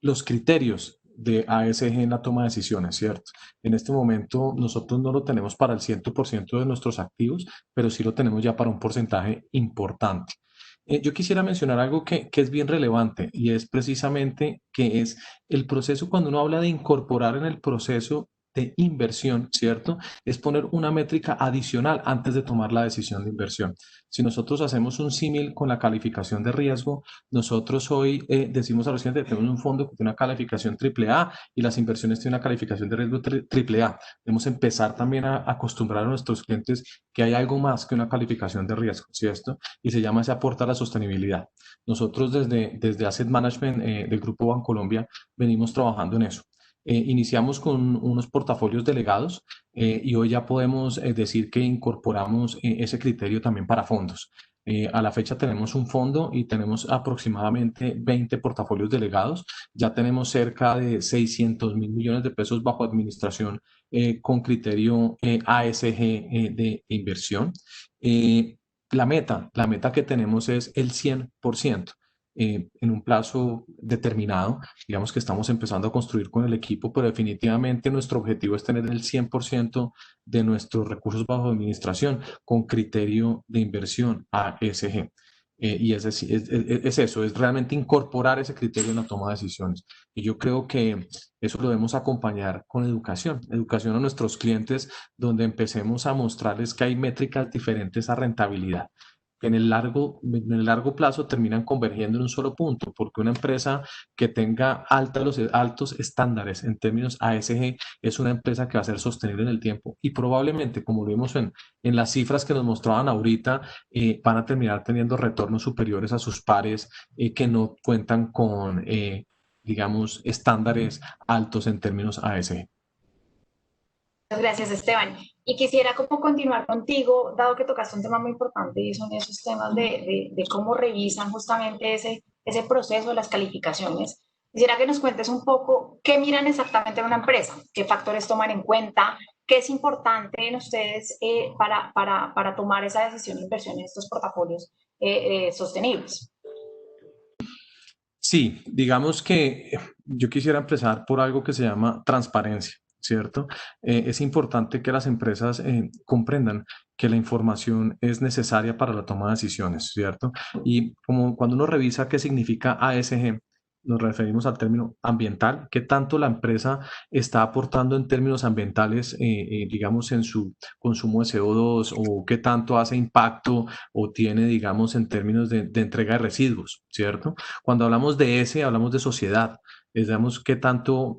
los criterios de ASG en la toma de decisiones, ¿cierto? En este momento nosotros no lo tenemos para el 100% de nuestros activos, pero sí lo tenemos ya para un porcentaje importante. Yo quisiera mencionar algo que es bien relevante, y es precisamente que es el proceso. Cuando uno habla de incorporar en el proceso de inversión, ¿cierto? Es poner una métrica adicional antes de tomar la decisión de inversión. Si nosotros hacemos un símil con la calificación de riesgo, nosotros hoy decimos a los clientes que tenemos un fondo que tiene una calificación AAA y las inversiones tienen una calificación de riesgo AAA. Debemos empezar también a acostumbrar a nuestros clientes que hay algo más que una calificación de riesgo, ¿cierto? Y se llama ese aporte a la sostenibilidad. Nosotros desde Asset Management del Grupo Bancolombia venimos trabajando en eso. Iniciamos con unos portafolios delegados y hoy ya podemos decir que incorporamos ese criterio también para fondos. A la fecha tenemos un fondo y tenemos aproximadamente 20 portafolios delegados. Ya tenemos cerca de 600.000 millones de pesos bajo administración con criterio ASG de inversión. La meta que tenemos es el 100%. En un plazo determinado. Digamos que estamos empezando a construir con el equipo, pero definitivamente nuestro objetivo es tener el 100% de nuestros recursos bajo administración con criterio de inversión ASG. Y es eso, es realmente incorporar ese criterio en la toma de decisiones. Y yo creo que eso lo debemos acompañar con educación a nuestros clientes, donde empecemos a mostrarles que hay métricas diferentes a rentabilidad, que en el largo plazo terminan convergiendo en un solo punto, porque una empresa que tenga altos estándares en términos ASG es una empresa que va a ser sostenible en el tiempo, y probablemente, como lo vimos en las cifras que nos mostraban ahorita, van a terminar teniendo retornos superiores a sus pares que no cuentan con, digamos, estándares altos en términos ASG. Muchas gracias, Esteban. Y quisiera como continuar contigo, dado que tocaste un tema muy importante, y son esos temas de cómo revisan justamente ese proceso de las calificaciones. Quisiera que nos cuentes un poco qué miran exactamente en una empresa, qué factores toman en cuenta, qué es importante en ustedes para tomar esa decisión de inversión en estos portafolios sostenibles. Sí, digamos que yo quisiera empezar por algo que se llama transparencia, ¿cierto? Es importante que las empresas comprendan que la información es necesaria para la toma de decisiones, ¿cierto? Y como cuando uno revisa qué significa ASG, nos referimos al término ambiental, qué tanto la empresa está aportando en términos ambientales, digamos, en su consumo de CO2, o qué tanto hace impacto o tiene, digamos, en términos de entrega de residuos, ¿cierto? Cuando hablamos de S, hablamos de sociedad. Digamos, qué tanto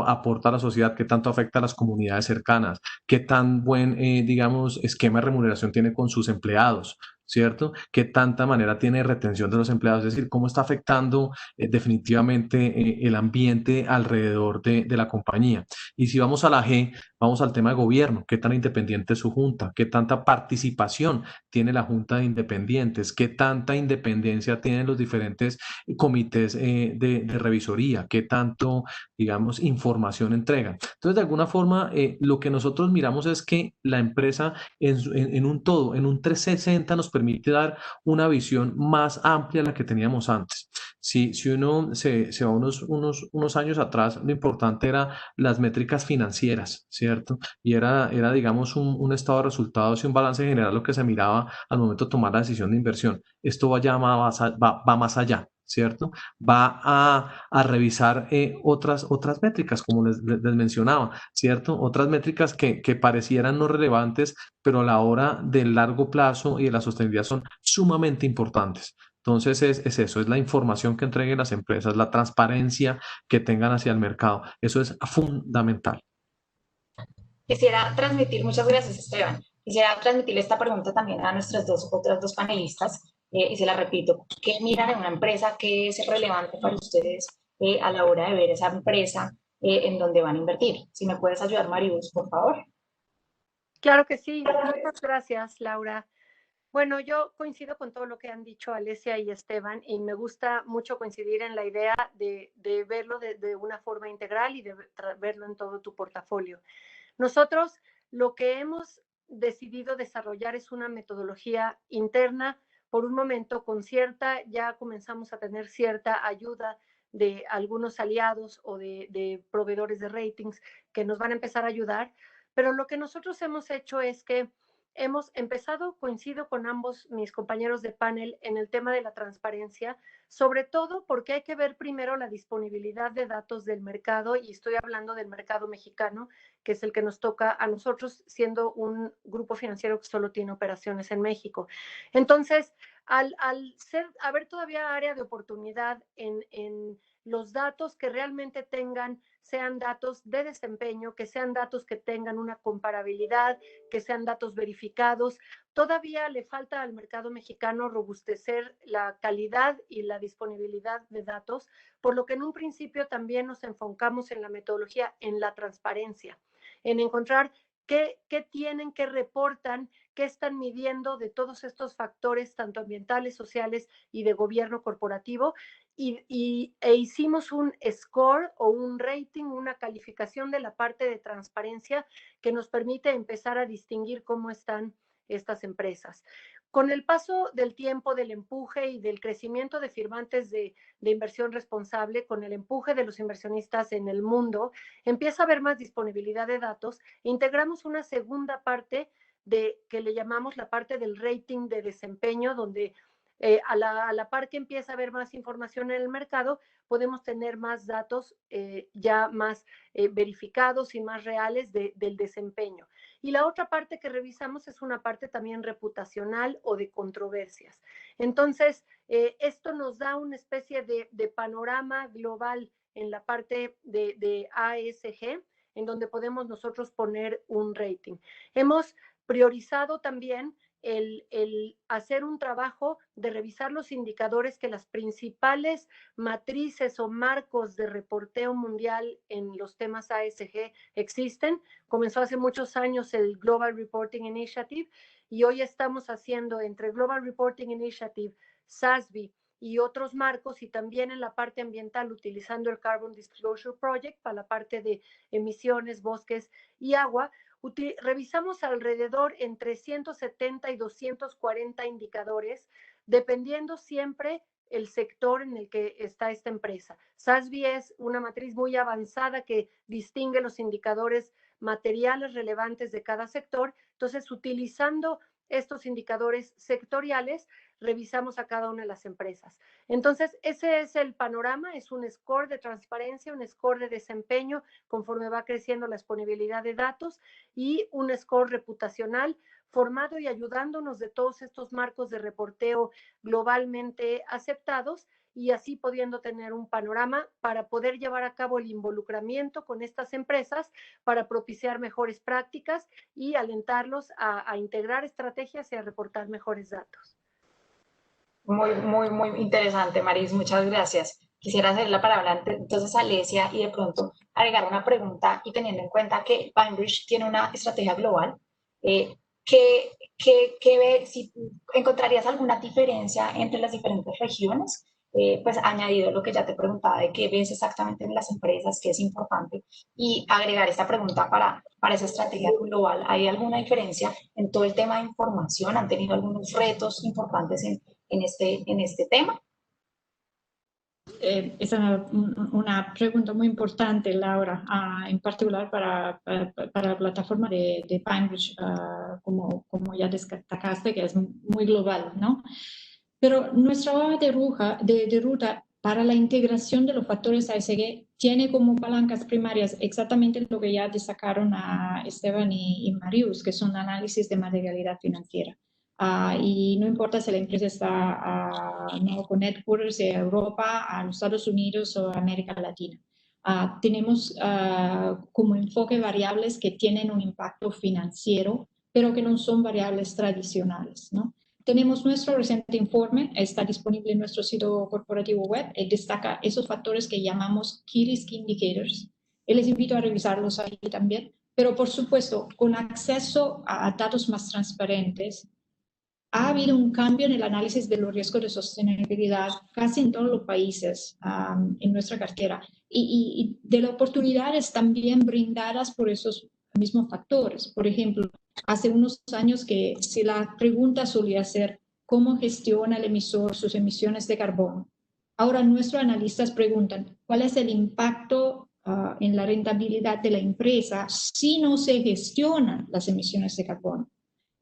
aporta a la sociedad, qué tanto afecta a las comunidades cercanas, qué tan buen, digamos, esquema de remuneración tiene con sus empleados, ¿cierto? ¿Qué tanta manera tiene de retención de los empleados? Es decir, cómo está afectando definitivamente el ambiente alrededor de la compañía. Y si vamos a la G, Vamos al tema de gobierno, qué tan independiente es su junta, qué tanta participación tiene la junta de independientes, qué tanta independencia tienen los diferentes comités de revisoría, qué tanto, digamos, información entregan. Entonces, de alguna forma, lo que nosotros miramos es que la empresa en un todo, en un 360, nos permite dar una visión más amplia a la que teníamos antes. Si uno se va unos años atrás, lo importante era las métricas financieras, ¿cierto? Y era digamos, un estado de resultados y un balance general lo que se miraba al momento de tomar la decisión de inversión. Esto va más allá, ¿cierto? Va a revisar otras métricas, como les mencionaba, ¿cierto? Otras métricas que parecieran no relevantes, pero a la hora del largo plazo y de la sostenibilidad son sumamente importantes. Entonces es eso, es la información que entreguen las empresas, la transparencia que tengan hacia el mercado. Eso es fundamental. Quisiera transmitir, muchas gracias Esteban, quisiera transmitirle esta pregunta también a nuestras otras dos panelistas, y se la repito, ¿qué miran en una empresa? ¿Qué es relevante para ustedes a la hora de ver esa empresa en donde van a invertir? Si me puedes ayudar, Marius, por favor. Claro que sí. Muchas gracias, Laura. Bueno, yo coincido con todo lo que han dicho Alesia y Esteban y me gusta mucho coincidir en la idea de verlo de una forma integral y de verlo en todo tu portafolio. Nosotros lo que hemos decidido desarrollar es una metodología interna. Por un momento, ya comenzamos a tener cierta ayuda de algunos aliados o de proveedores de ratings que nos van a empezar a ayudar. Pero lo que nosotros hemos hecho es que hemos empezado, coincido con ambos mis compañeros de panel, en el tema de la transparencia, sobre todo porque hay que ver primero la disponibilidad de datos del mercado, y estoy hablando del mercado mexicano, que es el que nos toca a nosotros, siendo un grupo financiero que solo tiene operaciones en México. Entonces, al haber todavía área de oportunidad en los datos que realmente sean datos de desempeño, que sean datos que tengan una comparabilidad, que sean datos verificados. Todavía le falta al mercado mexicano robustecer la calidad y la disponibilidad de datos, por lo que en un principio también nos enfocamos en la metodología, en la transparencia, en encontrar qué tienen, qué reportan, qué están midiendo de todos estos factores, tanto ambientales, sociales y de gobierno corporativo. E hicimos un score o un rating, una calificación de la parte de transparencia que nos permite empezar a distinguir cómo están estas empresas. Con el paso del tiempo, del empuje y del crecimiento de firmantes de inversión responsable, con el empuje de los inversionistas en el mundo, empieza a haber más disponibilidad de datos. Integramos una segunda parte que le llamamos la parte del rating de desempeño, donde a la par que empieza a haber más información en el mercado, podemos tener más datos ya más verificados y más reales del desempeño. Y la otra parte que revisamos es una parte también reputacional o de controversias. Entonces, esto nos da una especie de panorama global en la parte de ASG, en donde podemos nosotros poner un rating. Hemos priorizado también el hacer un trabajo de revisar los indicadores que las principales matrices o marcos de reporteo mundial en los temas ASG existen. Comenzó hace muchos años el Global Reporting Initiative y hoy estamos haciendo entre Global Reporting Initiative, SASB y otros marcos, y también en la parte ambiental utilizando el Carbon Disclosure Project para la parte de emisiones, bosques y agua. Revisamos alrededor entre 170 y 240 indicadores, dependiendo siempre el sector en el que está esta empresa. SASB es una matriz muy avanzada que distingue los indicadores materiales relevantes de cada sector. Entonces, utilizando estos indicadores sectoriales, revisamos a cada una de las empresas. Entonces, ese es el panorama, es un score de transparencia, un score de desempeño conforme va creciendo la disponibilidad de datos, y un score reputacional formado y ayudándonos de todos estos marcos de reporteo globalmente aceptados, y así pudiendo tener un panorama para poder llevar a cabo el involucramiento con estas empresas para propiciar mejores prácticas y alentarlos a integrar estrategias y a reportar mejores datos. Muy interesante, Maris, muchas gracias. quisiera hacer la palabra entonces a Alesia y de pronto agregar una pregunta y teniendo en cuenta que PineBridge tiene una estrategia global, si encontrarías alguna diferencia entre las diferentes regiones? Pues añadido lo que ya te preguntaba de qué ves exactamente en las empresas, qué es importante, y agregar esta pregunta para esa estrategia global. ¿Hay alguna diferencia en todo el tema de información? ¿Han tenido algunos retos importantes en este tema? Es una pregunta muy importante, Laura, en particular para la plataforma de PineBridge, como ya destacaste, que es muy global, ¿no? Pero nuestra hoja de ruta para la integración de los factores ASG tiene como palancas primarias exactamente lo que ya destacaron a Esteban y Marius, que son análisis de materialidad financiera. Y no importa si la empresa está no, con headquarters de Europa, a los Estados Unidos o América Latina. Tenemos como enfoque variables que tienen un impacto financiero, pero que no son variables tradicionales, ¿no? Tenemos nuestro reciente informe, está disponible en nuestro sitio corporativo web, destaca esos factores que llamamos Key Risk Indicators. Y les invito a revisarlos ahí también, pero por supuesto, con acceso a datos más transparentes, ha habido un cambio en el análisis de los riesgos de sostenibilidad casi en todos los países en nuestra cartera y de las oportunidades también brindadas por esos mismos factores. Por ejemplo, hace unos años que si la pregunta solía ser ¿cómo gestiona el emisor sus emisiones de carbono? Ahora nuestros analistas preguntan ¿cuál es el impacto en la rentabilidad de la empresa si no se gestionan las emisiones de carbono?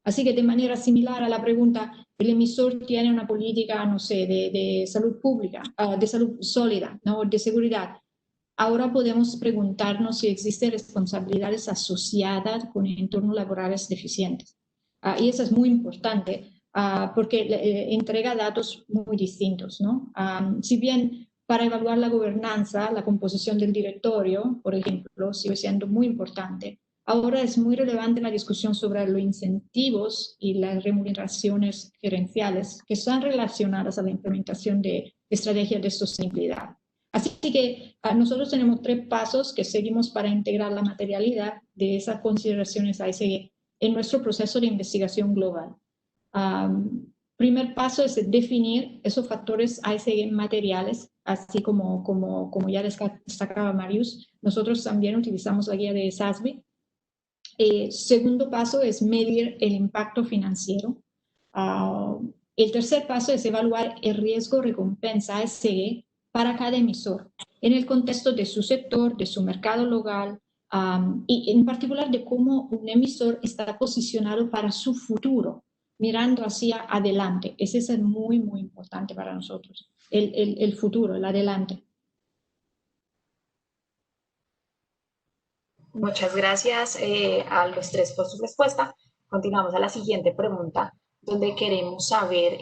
Así que de manera similar a la pregunta, el emisor tiene una política, no sé, de salud pública, de salud sólida, ¿no? De seguridad. Ahora podemos preguntarnos si existen responsabilidades asociadas con entornos laborales deficientes. Y eso es muy importante porque entrega datos muy distintos, ¿no? Si bien para evaluar la gobernanza, la composición del directorio, por ejemplo, sigue siendo muy importante, ahora es muy relevante la discusión sobre los incentivos y las remuneraciones gerenciales que están relacionadas a la implementación de estrategias de sostenibilidad. Así que nosotros tenemos 3 pasos que seguimos para integrar la materialidad de esas consideraciones ASG en nuestro proceso de investigación global. Primer paso es definir esos factores ASG materiales, así como ya destacaba Marius. Nosotros también utilizamos la guía de SASB. Segundo paso es medir el impacto financiero. El tercer paso es evaluar el riesgo-recompensa ASG para cada emisor, en el contexto de su sector, de su mercado local, y en particular de cómo un emisor está posicionado para su futuro, mirando hacia adelante. Ese es muy, muy importante para nosotros, el futuro, el adelante. Muchas gracias a los 3 por su respuesta. Continuamos a la siguiente pregunta, donde queremos saber,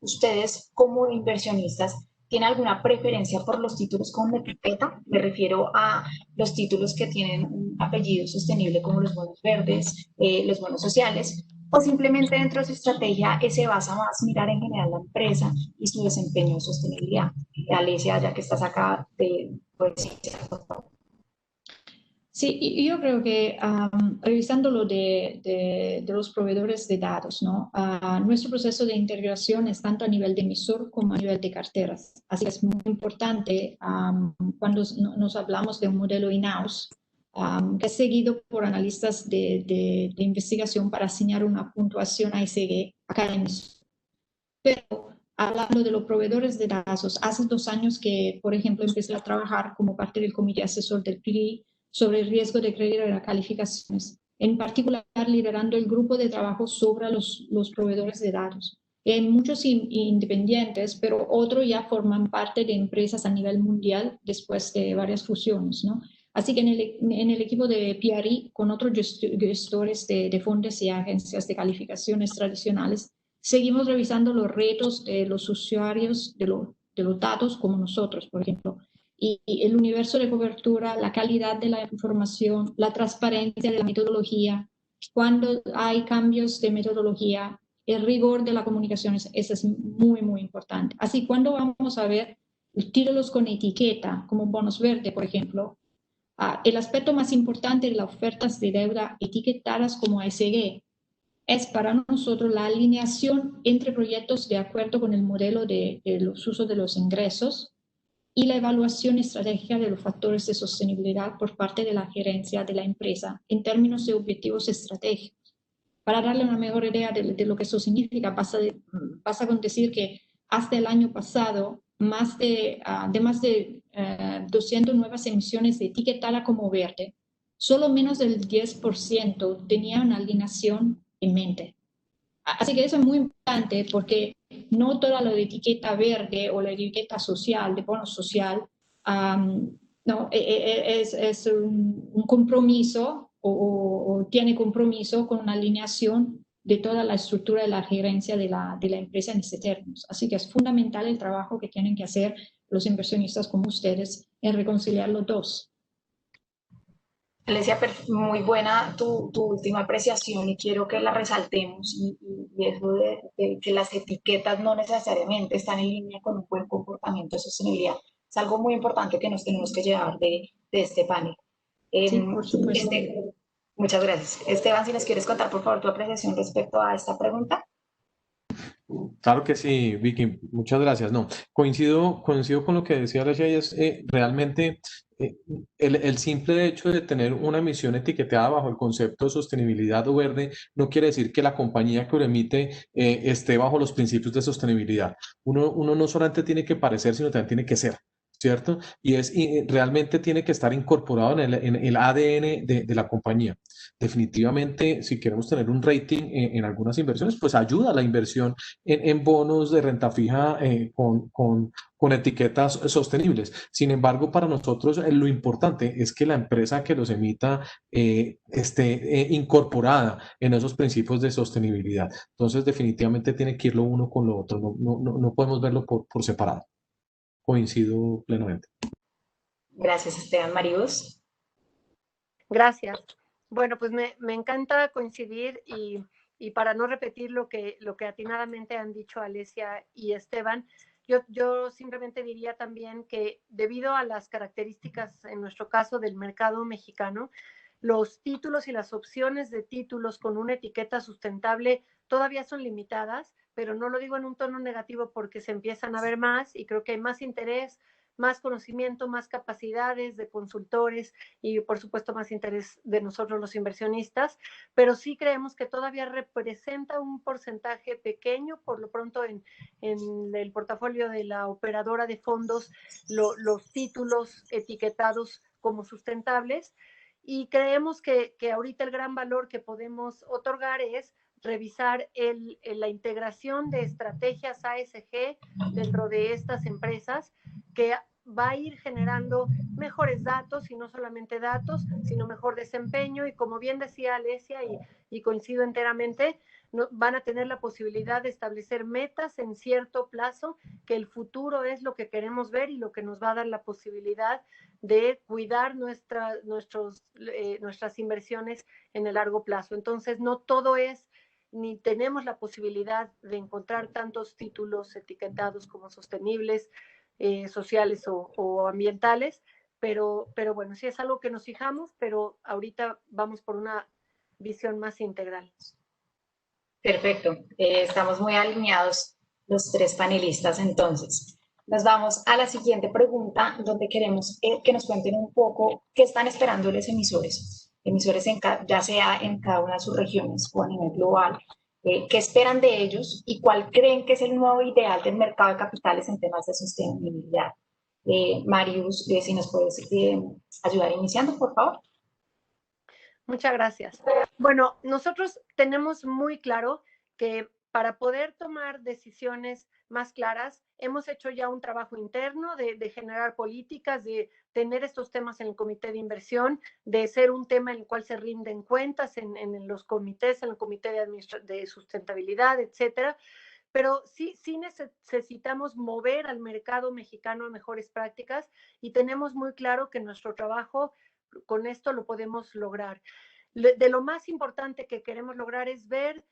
ustedes como inversionistas, ¿tienen alguna preferencia por los títulos con etiqueta? Me refiero a los títulos que tienen un apellido sostenible como los bonos verdes, los bonos sociales, o simplemente dentro de su estrategia se basa más mirar en general la empresa y su desempeño en sostenibilidad. Alesia, ya que estás acá, pues, Sí, yo creo que revisando lo de los proveedores de datos, ¿no? Nuestro proceso de integración es tanto a nivel de emisor como a nivel de carteras. Así que es muy importante cuando nos hablamos de un modelo in-house que es seguido por analistas de investigación para asignar una puntuación ASG a cada emisor. Pero hablando de los proveedores de datos, hace 2 años que, por ejemplo, empecé a trabajar como parte del comité asesor del PRI sobre el riesgo de crédito de las calificaciones, en particular liderando el grupo de trabajo sobre los proveedores de datos. Hay muchos independientes, pero otros ya forman parte de empresas a nivel mundial después de varias fusiones, ¿no? Así que en el equipo de PRI, con otros gestores de fondos y agencias de calificaciones tradicionales, seguimos revisando los retos de los usuarios de los datos como nosotros, por ejemplo, y el universo de cobertura, la calidad de la información, la transparencia de la metodología, cuando hay cambios de metodología, el rigor de la comunicación, eso es muy, muy importante. Así, cuando vamos a ver títulos con etiqueta, como bonos verde, por ejemplo, el aspecto más importante de las ofertas de deuda etiquetadas como ASG es para nosotros la alineación entre proyectos de acuerdo con el modelo de los usos de los ingresos y la evaluación estratégica de los factores de sostenibilidad por parte de la gerencia de la empresa en términos de objetivos estratégicos. Para darle una mejor idea de lo que eso significa, basta con decir que hasta el año pasado, más de 200 nuevas emisiones de etiquetada como verde, solo menos del 10% tenía una alineación en mente. Así que eso es muy importante porque no toda la etiqueta verde o la etiqueta social, de bono social, no, es un compromiso o tiene compromiso con una alineación de toda la estructura de la gerencia de la empresa en ese términos. Así que es fundamental el trabajo que tienen que hacer los inversionistas como ustedes en reconciliar los dos. Alesia, muy buena tu última apreciación y quiero que la resaltemos y eso de que las etiquetas no necesariamente están en línea con un buen comportamiento de sostenibilidad. Es algo muy importante que nos tenemos que llevar de este panel. Sí, por supuesto. Muchas gracias. Esteban, si nos quieres contar por favor tu apreciación respecto a esta pregunta. Claro que sí, Vicky, muchas gracias. No, coincido con lo que decía Alicia, y es realmente eh, el simple hecho de tener una emisión etiquetada bajo el concepto de sostenibilidad o verde no quiere decir que la compañía que lo emite esté bajo los principios de sostenibilidad. Uno no solamente tiene que parecer, sino también tiene que ser. ¿Cierto? Y realmente tiene que estar incorporado en el ADN de la compañía. Definitivamente, si queremos tener un rating en algunas inversiones, pues ayuda a la inversión en bonos de renta fija con etiquetas sostenibles. Sin embargo, para nosotros lo importante es que la empresa que los emita esté incorporada en esos principios de sostenibilidad. Entonces, definitivamente tiene que ir lo uno con lo otro. No podemos verlo por separado. Coincido plenamente. Gracias, Esteban. Maribus. Gracias. Bueno, pues me encanta coincidir y para no repetir lo que atinadamente han dicho Alesia y Esteban, yo simplemente diría también que debido a las características, en nuestro caso, del mercado mexicano, los títulos y las opciones de títulos con una etiqueta sustentable todavía son limitadas, pero no lo digo en un tono negativo porque se empiezan a ver más y creo que hay más interés, más conocimiento, más capacidades de consultores y por supuesto más interés de nosotros los inversionistas, pero sí creemos que todavía representa un porcentaje pequeño, por lo pronto en el portafolio de la operadora de fondos, los títulos etiquetados como sustentables, y creemos que ahorita el gran valor que podemos otorgar es revisar la integración de estrategias ASG dentro de estas empresas que va a ir generando mejores datos y no solamente datos, sino mejor desempeño y como bien decía Alesia y coincido enteramente, van a tener la posibilidad de establecer metas en cierto plazo, que el futuro es lo que queremos ver y lo que nos va a dar la posibilidad de cuidar nuestras inversiones en el largo plazo. Entonces, no todo es ni tenemos la posibilidad de encontrar tantos títulos etiquetados como sostenibles, sociales o ambientales, pero bueno, sí es algo que nos fijamos, pero ahorita vamos por una visión más integral. Perfecto, estamos muy alineados los tres panelistas entonces. Nos vamos a la siguiente pregunta, donde queremos que nos cuenten un poco qué están esperando los emisores ya sea en cada una de sus regiones o a nivel global, qué esperan de ellos y cuál creen que es el nuevo ideal del mercado de capitales en temas de sostenibilidad. Marius, si nos puedes ayudar iniciando, por favor. Muchas gracias. Bueno, nosotros tenemos muy claro que para poder tomar decisiones más claras, hemos hecho ya un trabajo interno de generar políticas, de tener estos temas en el comité de inversión, de ser un tema en el cual se rinden cuentas en los comités, en el comité de sustentabilidad, etcétera. Pero sí necesitamos mover al mercado mexicano a mejores prácticas y tenemos muy claro que nuestro trabajo con esto lo podemos lograr. De lo más importante que queremos lograr es ver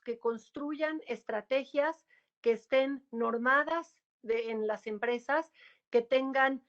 que construyan estrategias que estén normadas en las empresas que tengan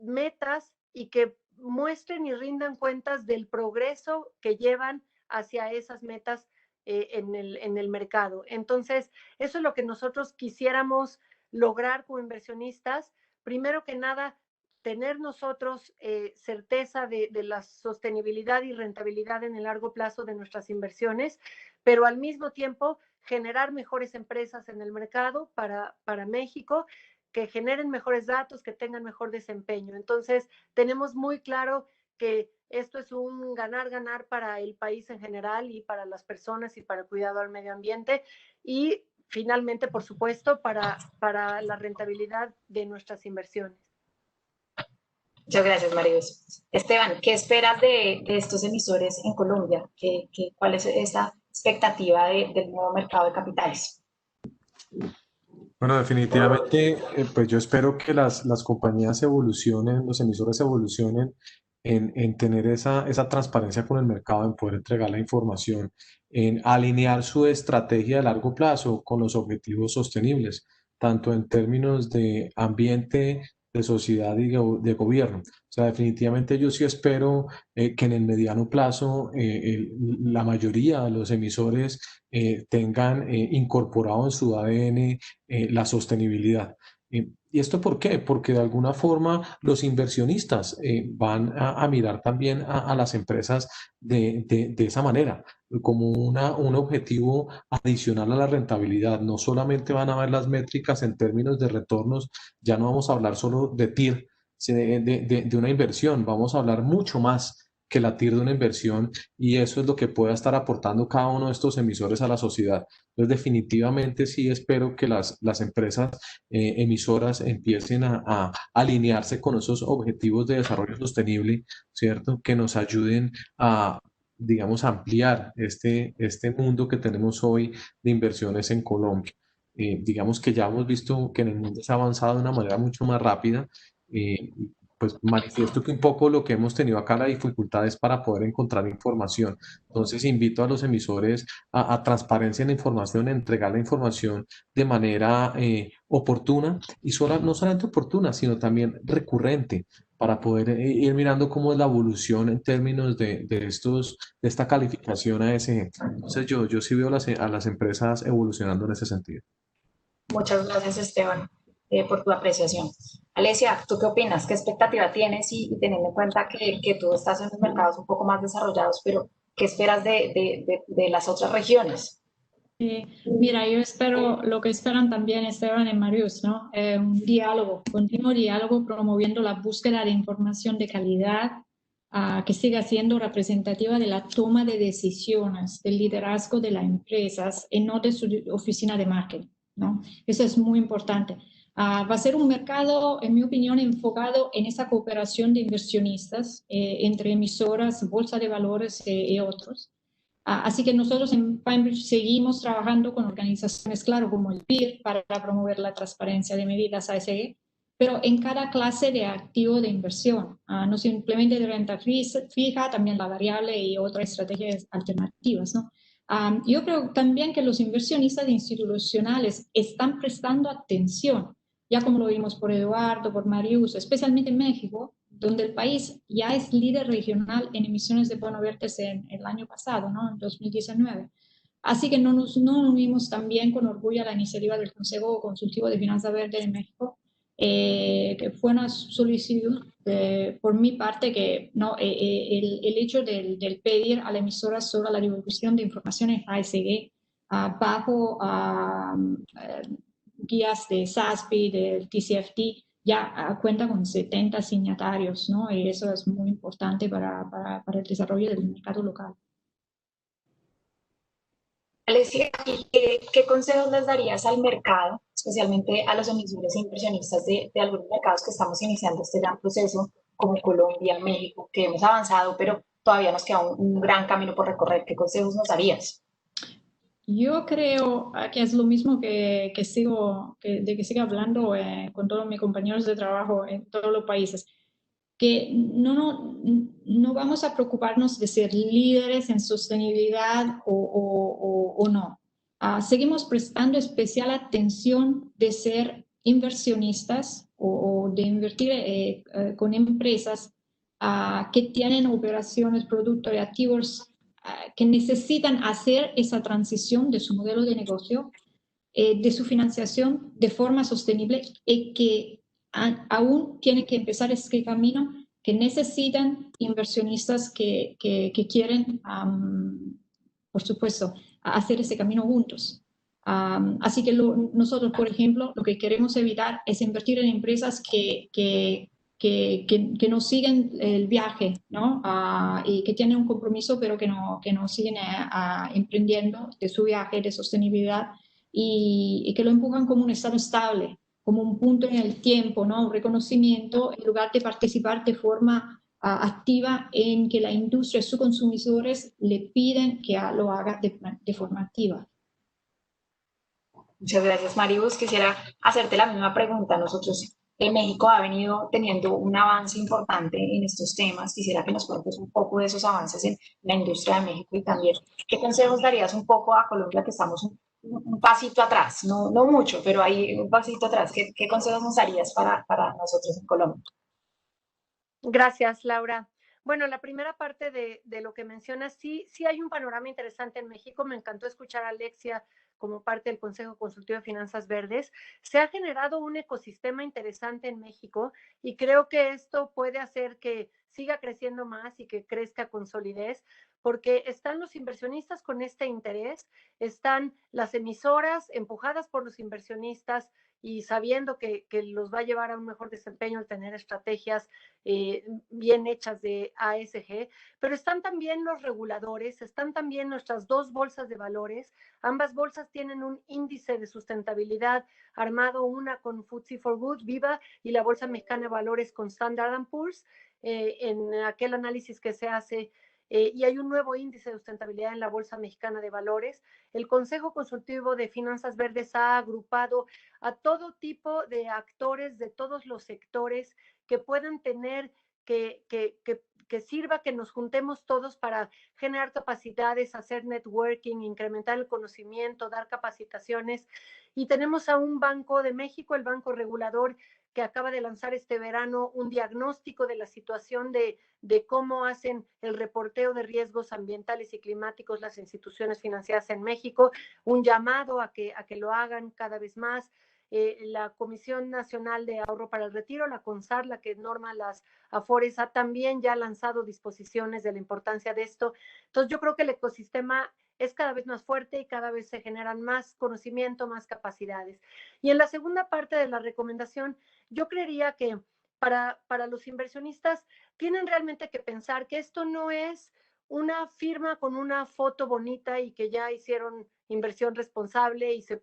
metas y que muestren y rindan cuentas del progreso que llevan hacia esas metas en el mercado. Entonces, eso es lo que nosotros quisiéramos lograr como inversionistas. Primero que nada, tener nosotros certeza de la sostenibilidad y rentabilidad en el largo plazo de nuestras inversiones, pero al mismo tiempo generar mejores empresas en el mercado para México, que generen mejores datos, que tengan mejor desempeño. Entonces, tenemos muy claro que esto es un ganar-ganar para el país en general y para las personas y para el cuidado al medio ambiente y finalmente, por supuesto, para la rentabilidad de nuestras inversiones. Muchas gracias, Mariluz. Esteban, ¿qué esperas de estos emisores en Colombia? ¿Cuál es esa expectativa del nuevo mercado de capitales? Bueno, definitivamente, pues yo espero que las compañías evolucionen, los emisores evolucionen en tener esa transparencia con el mercado, en poder entregar la información, en alinear su estrategia de largo plazo con los objetivos sostenibles, tanto en términos de ambiente, de sociedad y de gobierno. O sea, definitivamente yo sí espero que en el mediano plazo la mayoría de los emisores tengan incorporado en su ADN la sostenibilidad. ¿Y esto por qué? Porque de alguna forma los inversionistas van a mirar también a las empresas de esa manera, como un objetivo adicional a la rentabilidad. No solamente van a ver las métricas en términos de retornos, ya no vamos a hablar solo de TIR, de una inversión, vamos a hablar mucho más que la TIR de una inversión y eso es lo que pueda estar aportando cada uno de estos emisores a la sociedad. Entonces, definitivamente sí espero que las empresas emisoras empiecen a alinearse con esos objetivos de desarrollo sostenible, ¿cierto? Que nos ayuden a, digamos, ampliar este mundo que tenemos hoy de inversiones en Colombia. Digamos que ya hemos visto que en el mundo se ha avanzado de una manera mucho más rápida. eh, pues manifiesto que un poco lo que hemos tenido acá la dificultad es para poder encontrar información. Entonces invito a los emisores a transparencia en la información, a entregar la información de manera oportuna y no solamente oportuna, sino también recurrente para poder ir mirando cómo es la evolución en términos de esta calificación ASG. Entonces yo sí veo a las empresas evolucionando en ese sentido. Muchas gracias, Esteban, por tu apreciación. Alesia, ¿tú qué opinas? ¿Qué expectativa tienes? Y teniendo en cuenta que tú estás en los mercados un poco más desarrollados, pero ¿qué esperas de las otras regiones? Mira, yo espero lo que esperan también Esteban y Marius, ¿no? Un diálogo, continuo diálogo promoviendo la búsqueda de información de calidad que siga siendo representativa de la toma de decisiones, del liderazgo de las empresas y no de su oficina de marketing, ¿no? Eso es muy importante. Va a ser un mercado, en mi opinión, enfocado en esa cooperación de inversionistas entre emisoras, bolsa de valores y otros. Así que nosotros en PineBridge seguimos trabajando con organizaciones, claro, como el PIR, para promover la transparencia de medidas ASG, pero en cada clase de activo de inversión, no simplemente de renta fija, también la variable y otras estrategias alternativas, ¿no? Yo creo también que los inversionistas institucionales están prestando atención, ya como lo vimos por Eduardo, por Marius, especialmente en México, donde el país ya es líder regional en emisiones de bono verdes en el año pasado, ¿no? En 2019. Así que no nos unimos también con orgullo a la iniciativa del Consejo Consultivo de Finanza Verde de México, que fue una solicitud por mi parte que no, el hecho del pedir a la emisora sobre la divulgación de informaciones ASG bajo guías de SASB, del TCFD, ya cuenta con 70 signatarios, ¿no? Y eso es muy importante para el desarrollo del mercado local. Alesia, ¿qué consejos les darías al mercado, especialmente a los emisores e inversionistas de algunos mercados que estamos iniciando este gran proceso, como Colombia, México, que hemos avanzado, pero todavía nos queda un gran camino por recorrer? ¿Qué consejos nos darías? Yo creo que es lo mismo que sigo hablando con todos mis compañeros de trabajo en todos los países, que no vamos a preocuparnos de ser líderes en sostenibilidad o no. Seguimos prestando especial atención de ser inversionistas o de invertir con empresas que tienen operaciones, productos y activos que necesitan hacer esa transición de su modelo de negocio, de su financiación de forma sostenible y que aún tienen que empezar este camino, que necesitan inversionistas que quieren, por supuesto, hacer ese camino juntos. Así que nosotros, por ejemplo, lo que queremos evitar es invertir en empresas que no siguen el viaje, ¿no? Y que tienen un compromiso, pero que no siguen emprendiendo de su viaje de sostenibilidad y que lo empujan como un estado estable, como un punto en el tiempo, ¿no? Un reconocimiento en lugar de participar de forma activa en que la industria y sus consumidores le piden que lo haga de forma activa. Muchas gracias, Maribus. Quisiera hacerte la misma pregunta. Nosotros en México ha venido teniendo un avance importante en estos temas. Quisiera que nos cuentes un poco de esos avances en la industria de México y también qué consejos darías un poco a Colombia, que estamos un pasito atrás, no mucho, pero hay un pasito atrás. ¿Qué consejos nos darías para nosotros en Colombia? Gracias, Laura. Bueno, la primera parte de lo que mencionas, sí hay un panorama interesante en México. Me encantó escuchar a Alexia como parte del Consejo Consultivo de Finanzas Verdes. Se ha generado un ecosistema interesante en México y creo que esto puede hacer que siga creciendo más y que crezca con solidez, porque están los inversionistas con este interés, están las emisoras empujadas por los inversionistas y sabiendo que los va a llevar a un mejor desempeño el tener estrategias bien hechas de ASG, pero están también los reguladores, están también nuestras dos bolsas de valores. Ambas bolsas tienen un índice de sustentabilidad armado, una con FTSE4Good, Viva, y la Bolsa Mexicana de Valores con Standard & Poor's, en aquel análisis que se hace. Y hay un nuevo índice de sustentabilidad en la Bolsa Mexicana de Valores. El Consejo Consultivo de Finanzas Verdes ha agrupado a todo tipo de actores de todos los sectores que puedan tener, que sirva que nos juntemos todos para generar capacidades, hacer networking, incrementar el conocimiento, dar capacitaciones. Y tenemos a un Banco de México, el Banco Regulador, que acaba de lanzar este verano un diagnóstico de la situación de cómo hacen el reporteo de riesgos ambientales y climáticos las instituciones financieras en México, un llamado a que lo hagan cada vez más. La Comisión Nacional de Ahorro para el Retiro, la CONSAR, la que norma las AFORES, ha también ya lanzado disposiciones de la importancia de esto. Entonces yo creo que el ecosistema es cada vez más fuerte y cada vez se generan más conocimiento, más capacidades. Y en la segunda parte de la recomendación, yo creería que para los inversionistas tienen realmente que pensar que esto no es una firma con una foto bonita y que ya hicieron inversión responsable y se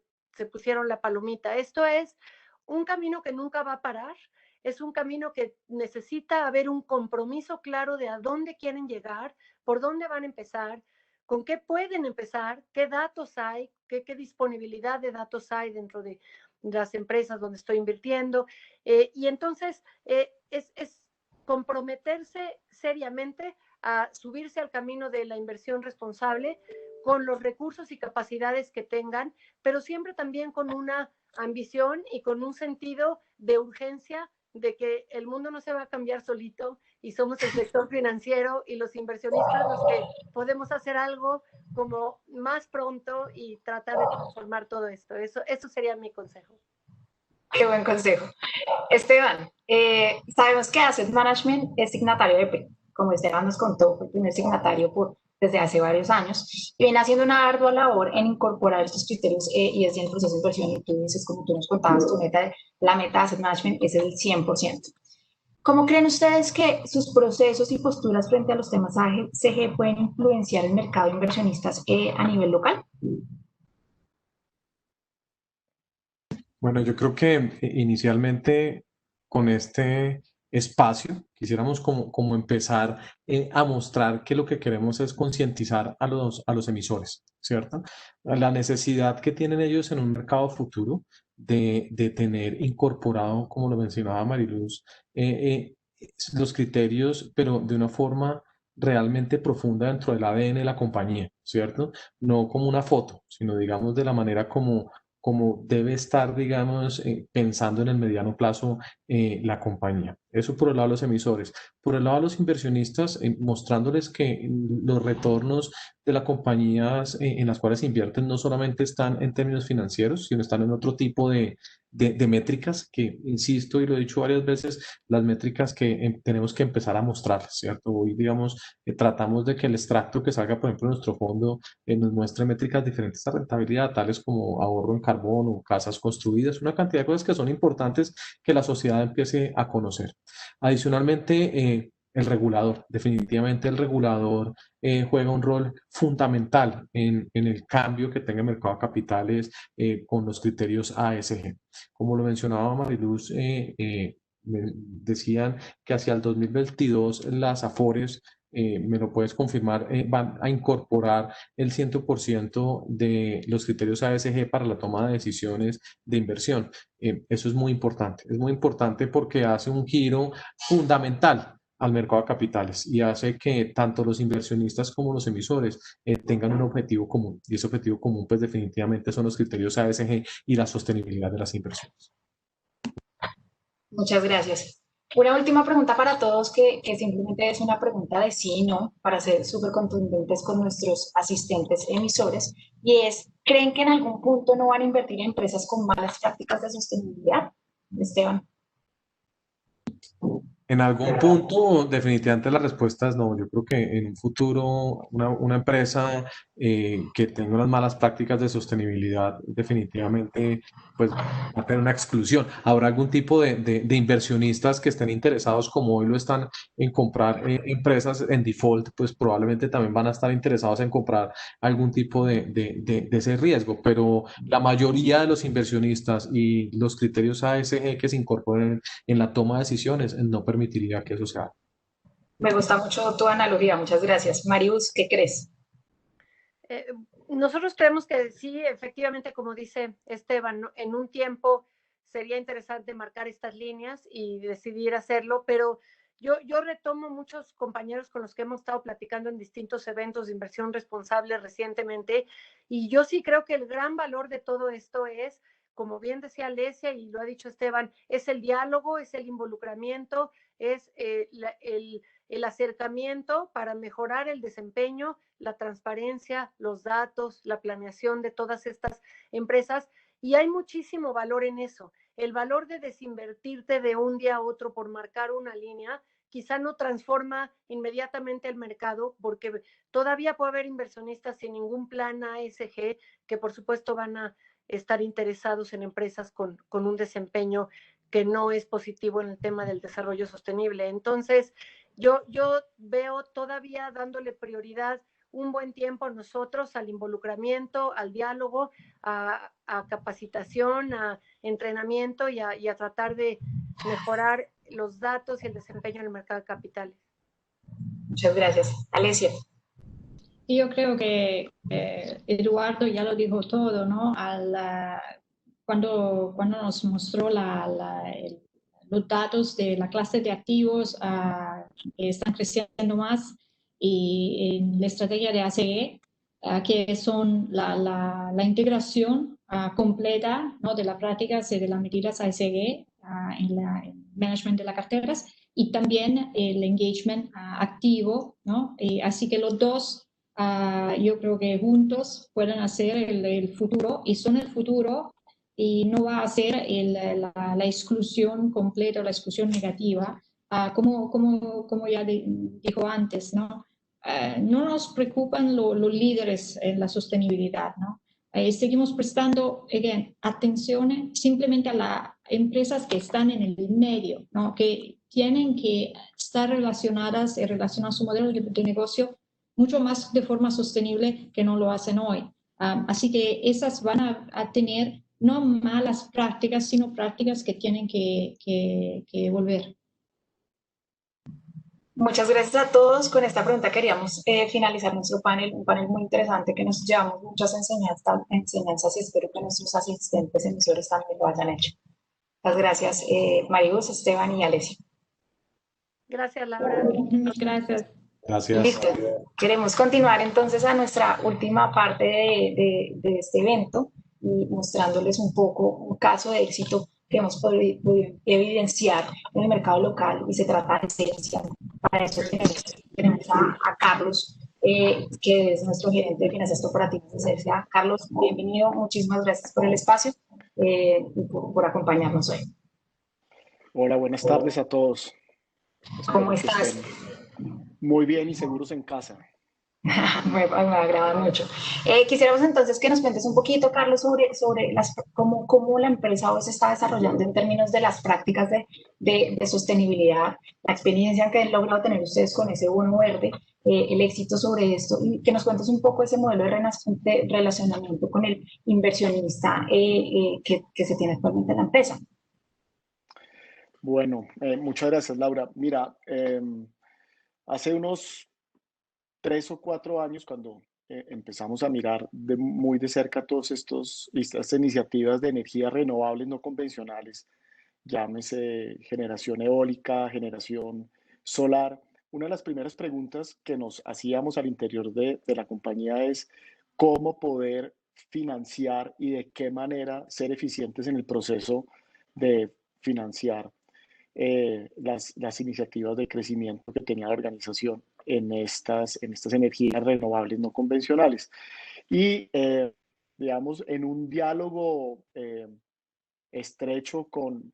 pusieron la palomita. Esto es un camino que nunca va a parar, es un camino que necesita haber un compromiso claro de a dónde quieren llegar, por dónde van a empezar, con qué pueden empezar, qué datos hay, qué disponibilidad de datos hay dentro de las empresas donde estoy invirtiendo. Y entonces es comprometerse seriamente a subirse al camino de la inversión responsable con los recursos y capacidades que tengan, pero siempre también con una ambición y con un sentido de urgencia de que el mundo no se va a cambiar solito y somos el sector financiero y los inversionistas los que podemos hacer algo como más pronto y tratar de transformar todo esto. Eso sería mi consejo. Qué buen consejo. Esteban, sabemos que Asset Management es signatario de PRI, como Esteban nos contó, fue el primer signatario desde hace varios años, y viene haciendo una ardua labor en incorporar estos criterios y es en el proceso de inversión, y tú dices, como tú nos contabas, la meta de Asset Management es el 100%. ¿Cómo creen ustedes que sus procesos y posturas frente a los temas ASG pueden influenciar el mercado de inversionistas a nivel local? Bueno, yo creo que inicialmente con este espacio quisiéramos como empezar a mostrar que lo que queremos es concientizar a los emisores, ¿cierto? La necesidad que tienen ellos en un mercado futuro de tener incorporado, como lo mencionaba Mariluz, los criterios, pero de una forma realmente profunda dentro del ADN de la compañía, ¿cierto? No como una foto, sino digamos de la manera como como debe estar, digamos, pensando en el mediano plazo la compañía. Eso por el lado de los emisores. Por el lado de los inversionistas, mostrándoles que los retornos de las compañías en las cuales invierten no solamente están en términos financieros, sino están en otro tipo de métricas que, insisto, y lo he dicho varias veces, las métricas que tenemos que empezar a mostrar, ¿cierto? Hoy, digamos, tratamos de que el extracto que salga, por ejemplo, de nuestro fondo nos muestre métricas diferentes a rentabilidad, tales como ahorro en carbono, casas construidas, una cantidad de cosas que son importantes que la sociedad empiece a conocer. Adicionalmente, el regulador, definitivamente el regulador juega un rol fundamental en el cambio que tenga el mercado de capitales con los criterios ASG. Como lo mencionaba Mariluz, decían que hacia el 2022 las AFORES, me lo puedes confirmar, van a incorporar el 100% de los criterios ASG para la toma de decisiones de inversión. Eso es muy importante porque hace un giro fundamental al mercado de capitales y hace que tanto los inversionistas como los emisores tengan un objetivo común. Y ese objetivo común, pues definitivamente son los criterios ASG y la sostenibilidad de las inversiones. Muchas gracias. Una última pregunta para todos, que simplemente es una pregunta de sí y no, para ser súper contundentes con nuestros asistentes emisores, y es, ¿creen que en algún punto no van a invertir en empresas con malas prácticas de sostenibilidad? Esteban. En algún punto, definitivamente la respuesta es no. Yo creo que en un futuro una empresa que tenga unas malas prácticas de sostenibilidad definitivamente pues, va a tener una exclusión. Habrá algún tipo de inversionistas que estén interesados, como hoy lo están, en comprar empresas en default, pues probablemente también van a estar interesados en comprar algún tipo de ese riesgo. Pero la mayoría de los inversionistas y los criterios ASG que se incorporen en la toma de decisiones no permitiría que eso se haga. Me gusta mucho tu analogía, muchas gracias. Marius, ¿qué crees? Nosotros creemos que sí, efectivamente, como dice Esteban, ¿no? En un tiempo sería interesante marcar estas líneas y decidir hacerlo, pero yo retomo muchos compañeros con los que hemos estado platicando en distintos eventos de inversión responsable recientemente, y yo sí creo que el gran valor de todo esto es, como bien decía Alesia y lo ha dicho Esteban, es el diálogo, es el involucramiento, es el acercamiento para mejorar el desempeño, la transparencia, los datos, la planeación de todas estas empresas, y hay muchísimo valor en eso. El valor de desinvertirte de un día a otro por marcar una línea quizá no transforma inmediatamente el mercado, porque todavía puede haber inversionistas sin ningún plan ASG que por supuesto van a estar interesados en empresas con un desempeño que no es positivo en el tema del desarrollo sostenible. Entonces, yo veo todavía dándole prioridad un buen tiempo a nosotros, al involucramiento, al diálogo, a capacitación, a entrenamiento y a tratar de mejorar los datos y el desempeño en el mercado de capitales. Muchas gracias. Alesia. Y yo creo que Eduardo ya lo dijo todo, ¿no? Cuando nos mostró los datos de la clase de activos que están creciendo más y en la estrategia de ACE, que son la integración completa, ¿no? De las prácticas y de las medidas ASG en el management de las carteras y también el engagement activo, ¿no? Así que los dos yo creo que juntos pueden hacer el futuro y son el futuro y no va a ser la exclusión completa o la exclusión negativa, como ya dijo antes, ¿no? No nos preocupan los líderes en la sostenibilidad, ¿no? Seguimos prestando, atención simplemente a las empresas que están en el medio, ¿no? Que tienen que estar relacionadas y relacionar su modelo de negocio mucho más de forma sostenible que no lo hacen hoy. Así que esas van a tener no malas prácticas, sino prácticas que tienen que volver. Muchas gracias a todos. Con esta pregunta queríamos finalizar nuestro panel, un panel muy interesante que nos llevamos muchas enseñanzas y espero que nuestros asistentes emisores también lo hayan hecho. Muchas gracias, Marius, Esteban y Alesia. Gracias, Laura. Gracias. Gracias. Listo. Queremos continuar entonces a nuestra última parte de este evento y mostrándoles un poco un caso de éxito que hemos podido evidenciar en el mercado local y se trata de esencia. Para eso tenemos a Carlos, que es nuestro gerente de finanzas corporativas de Esencia. Carlos, bienvenido, muchísimas gracias por el espacio y por acompañarnos hoy. Hola, buenas tardes a todos. ¿Cómo Espero que estás? estén muy bien y seguros en casa. Me agrada mucho. Quisiéramos entonces que nos cuentes un poquito, Carlos, sobre cómo la empresa hoy se está desarrollando en términos de las prácticas de sostenibilidad, la experiencia que han logrado tener ustedes con ese bono verde, el éxito sobre esto, y que nos cuentes un poco ese modelo de relacionamiento con el inversionista que se tiene actualmente en la empresa. Bueno, muchas gracias, Laura. Mira, hace unos 3 o 4 años, cuando empezamos a mirar muy de cerca estas iniciativas de energías renovables no convencionales, llámese generación eólica, generación solar, una de las primeras preguntas que nos hacíamos al interior de la compañía es cómo poder financiar y de qué manera ser eficientes en el proceso de financiar las iniciativas de crecimiento que tenía la organización en estas energías renovables no convencionales. Y, digamos, en un diálogo estrecho con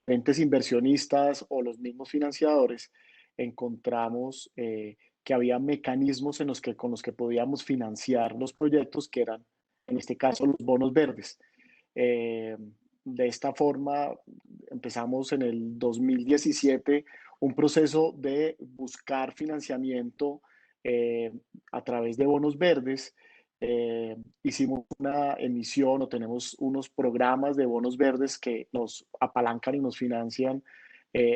entes inversionistas o los mismos financiadores, encontramos que había mecanismos con los que podíamos financiar los proyectos, que eran, en este caso, los bonos verdes. Eh, de esta forma, empezamos en el 2017 un proceso de buscar financiamiento a través de bonos verdes. Hicimos una emisión o tenemos unos programas de bonos verdes que nos apalancan y nos financian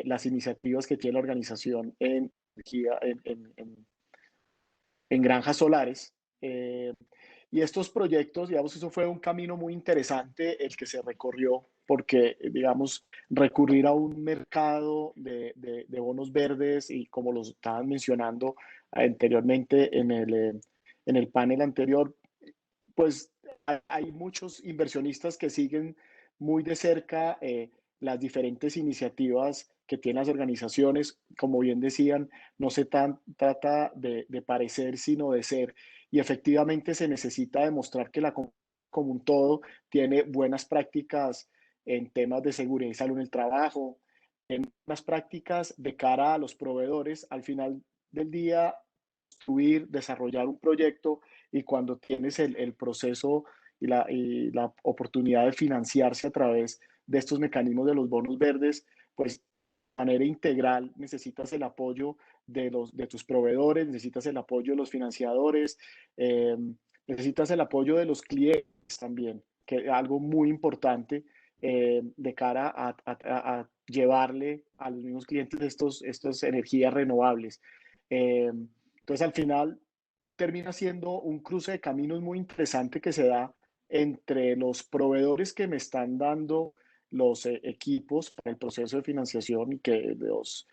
las iniciativas que tiene la organización en energía, en granjas solares. Y estos proyectos, digamos, eso fue un camino muy interesante el que se recorrió, porque, digamos, recurrir a un mercado de bonos verdes y como los estaban mencionando anteriormente en el panel anterior, pues hay muchos inversionistas que siguen muy de cerca las diferentes iniciativas que tienen las organizaciones. Como bien decían, no se trata de parecer, sino de ser. Y efectivamente se necesita demostrar que como un todo tiene buenas prácticas en temas de seguridad y salud en el trabajo, en buenas prácticas de cara a los proveedores. Al final del día, construir, desarrollar un proyecto y cuando tienes el proceso y la oportunidad de financiarse a través de estos mecanismos de los bonos verdes, pues de manera integral necesitas el apoyo de tus proveedores, necesitas el apoyo de los financiadores, necesitas el apoyo de los clientes también, que es algo muy importante de cara a llevarle a los mismos clientes estas energías renovables. Entonces, al final, termina siendo un cruce de caminos muy interesante que se da entre los proveedores que me están dando los equipos para el proceso de financiación y que los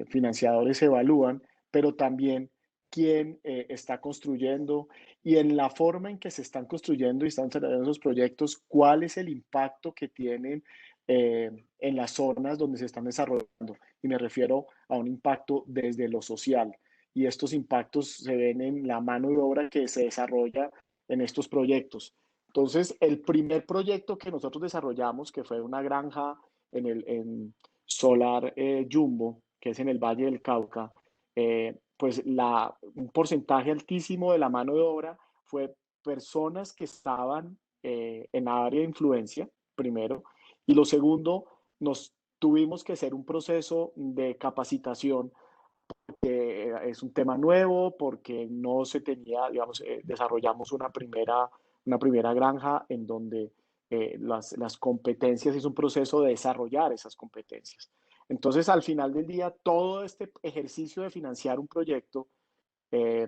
financiadores evalúan, pero también quién está construyendo y en la forma en que se están construyendo y están desarrollando esos proyectos, cuál es el impacto que tienen en las zonas donde se están desarrollando. Y me refiero a un impacto desde lo social. Y estos impactos se ven en la mano de obra que se desarrolla en estos proyectos. Entonces, el primer proyecto que nosotros desarrollamos, que fue una granja en Solar Jumbo, que es en el Valle del Cauca, pues un porcentaje altísimo de la mano de obra fue personas que estaban en área de influencia, primero, y lo segundo, nos tuvimos que hacer un proceso de capacitación que es un tema nuevo porque no se tenía, digamos, desarrollamos una primera granja en donde las competencias es un proceso de desarrollar esas competencias. Entonces, al final del día, todo este ejercicio de financiar un proyecto eh,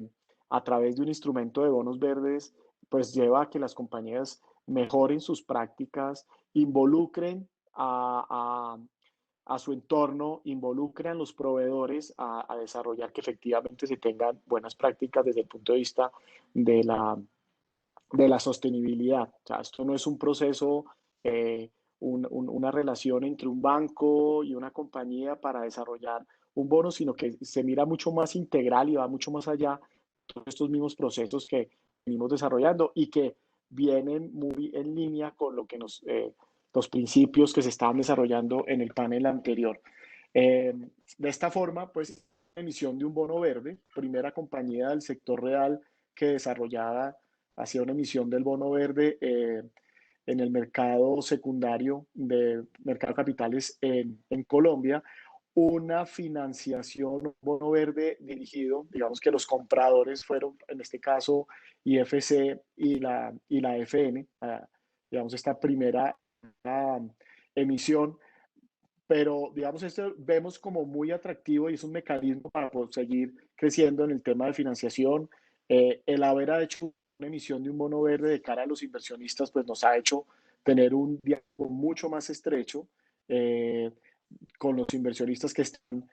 a través de un instrumento de bonos verdes, pues lleva a que las compañías mejoren sus prácticas, involucren a su entorno, involucren a los proveedores a desarrollar que efectivamente se tengan buenas prácticas desde el punto de vista de de la sostenibilidad. O sea, esto no es un proceso, una relación entre un banco y una compañía para desarrollar un bono, sino que se mira mucho más integral y va mucho más allá de todos estos mismos procesos que venimos desarrollando y que vienen muy en línea con lo que los principios que se estaban desarrollando en el panel anterior. De esta forma, pues, la emisión de un bono verde, primera compañía del sector real que desarrollaba, hacía una emisión del bono verde en el mercado secundario de mercado de capitales en Colombia, una financiación, un bono verde dirigido, digamos que los compradores fueron, en este caso, IFC y la FN, digamos, esta primera emisión, pero digamos, esto vemos como muy atractivo y es un mecanismo para poder seguir creciendo en el tema de financiación. El haber hecho una emisión de un bono verde de cara a los inversionistas, pues nos ha hecho tener un diálogo mucho más estrecho con los inversionistas que están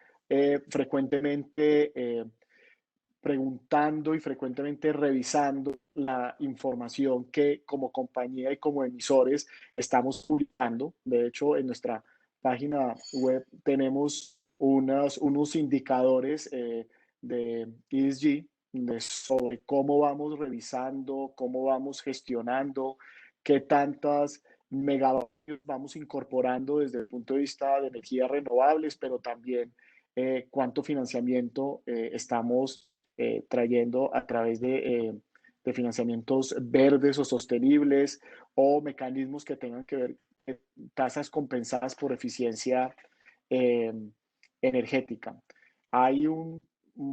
frecuentemente preguntando y frecuentemente revisando la información que como compañía y como emisores estamos publicando. De hecho, en nuestra página web tenemos unos indicadores de ESG sobre cómo vamos revisando, cómo vamos gestionando, qué tantas megavatios vamos incorporando desde el punto de vista de energías renovables, pero también cuánto financiamiento estamos trayendo a través de financiamientos verdes o sostenibles o mecanismos que tengan que ver tasas compensadas por eficiencia eh, energética. Hay un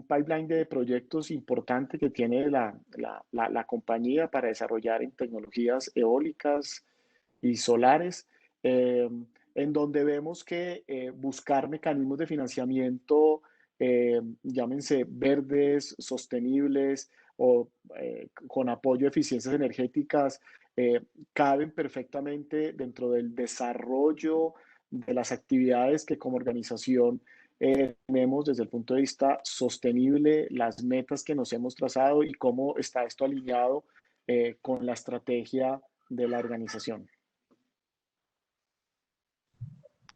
pipeline de proyectos importante que tiene la compañía para desarrollar en tecnologías eólicas y solares, en donde vemos que buscar mecanismos de financiamiento, llámense verdes, sostenibles o con apoyo a eficiencias energéticas, caben perfectamente dentro del desarrollo de las actividades que como organización tenemos desde el punto de vista sostenible, las metas que nos hemos trazado y cómo está esto alineado con la estrategia de la organización.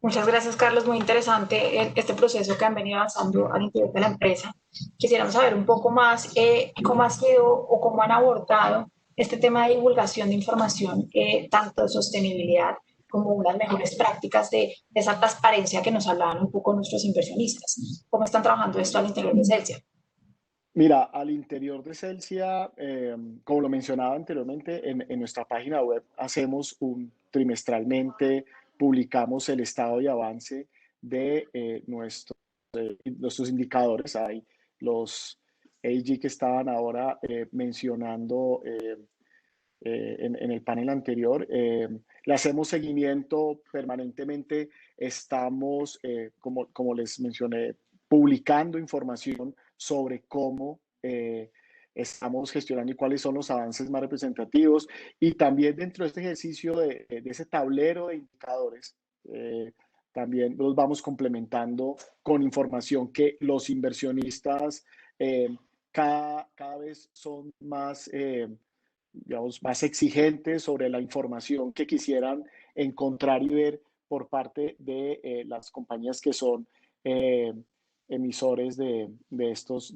Muchas gracias, Carlos. Muy interesante este proceso que han venido avanzando al interior de la empresa. Quisiéramos saber un poco más cómo ha sido o cómo han abordado este tema de divulgación de información, tanto de sostenibilidad como unas mejores prácticas de esa transparencia que nos hablaban un poco nuestros inversionistas. ¿Cómo están trabajando esto al interior de Celsia? Mira, al interior de Celsia, como lo mencionaba anteriormente, en nuestra página web hacemos trimestralmente, publicamos el estado y avance de nuestros indicadores. Hay los AG que estaban ahora mencionando en el panel anterior. Le hacemos seguimiento permanentemente. Estamos, como les mencioné, publicando información sobre cómo estamos gestionando y cuáles son los avances más representativos. Y también dentro de este ejercicio de ese tablero de indicadores, también los vamos complementando con información que los inversionistas cada vez son más, digamos, más exigentes sobre la información que quisieran encontrar y ver por parte de las compañías que son emisores de estos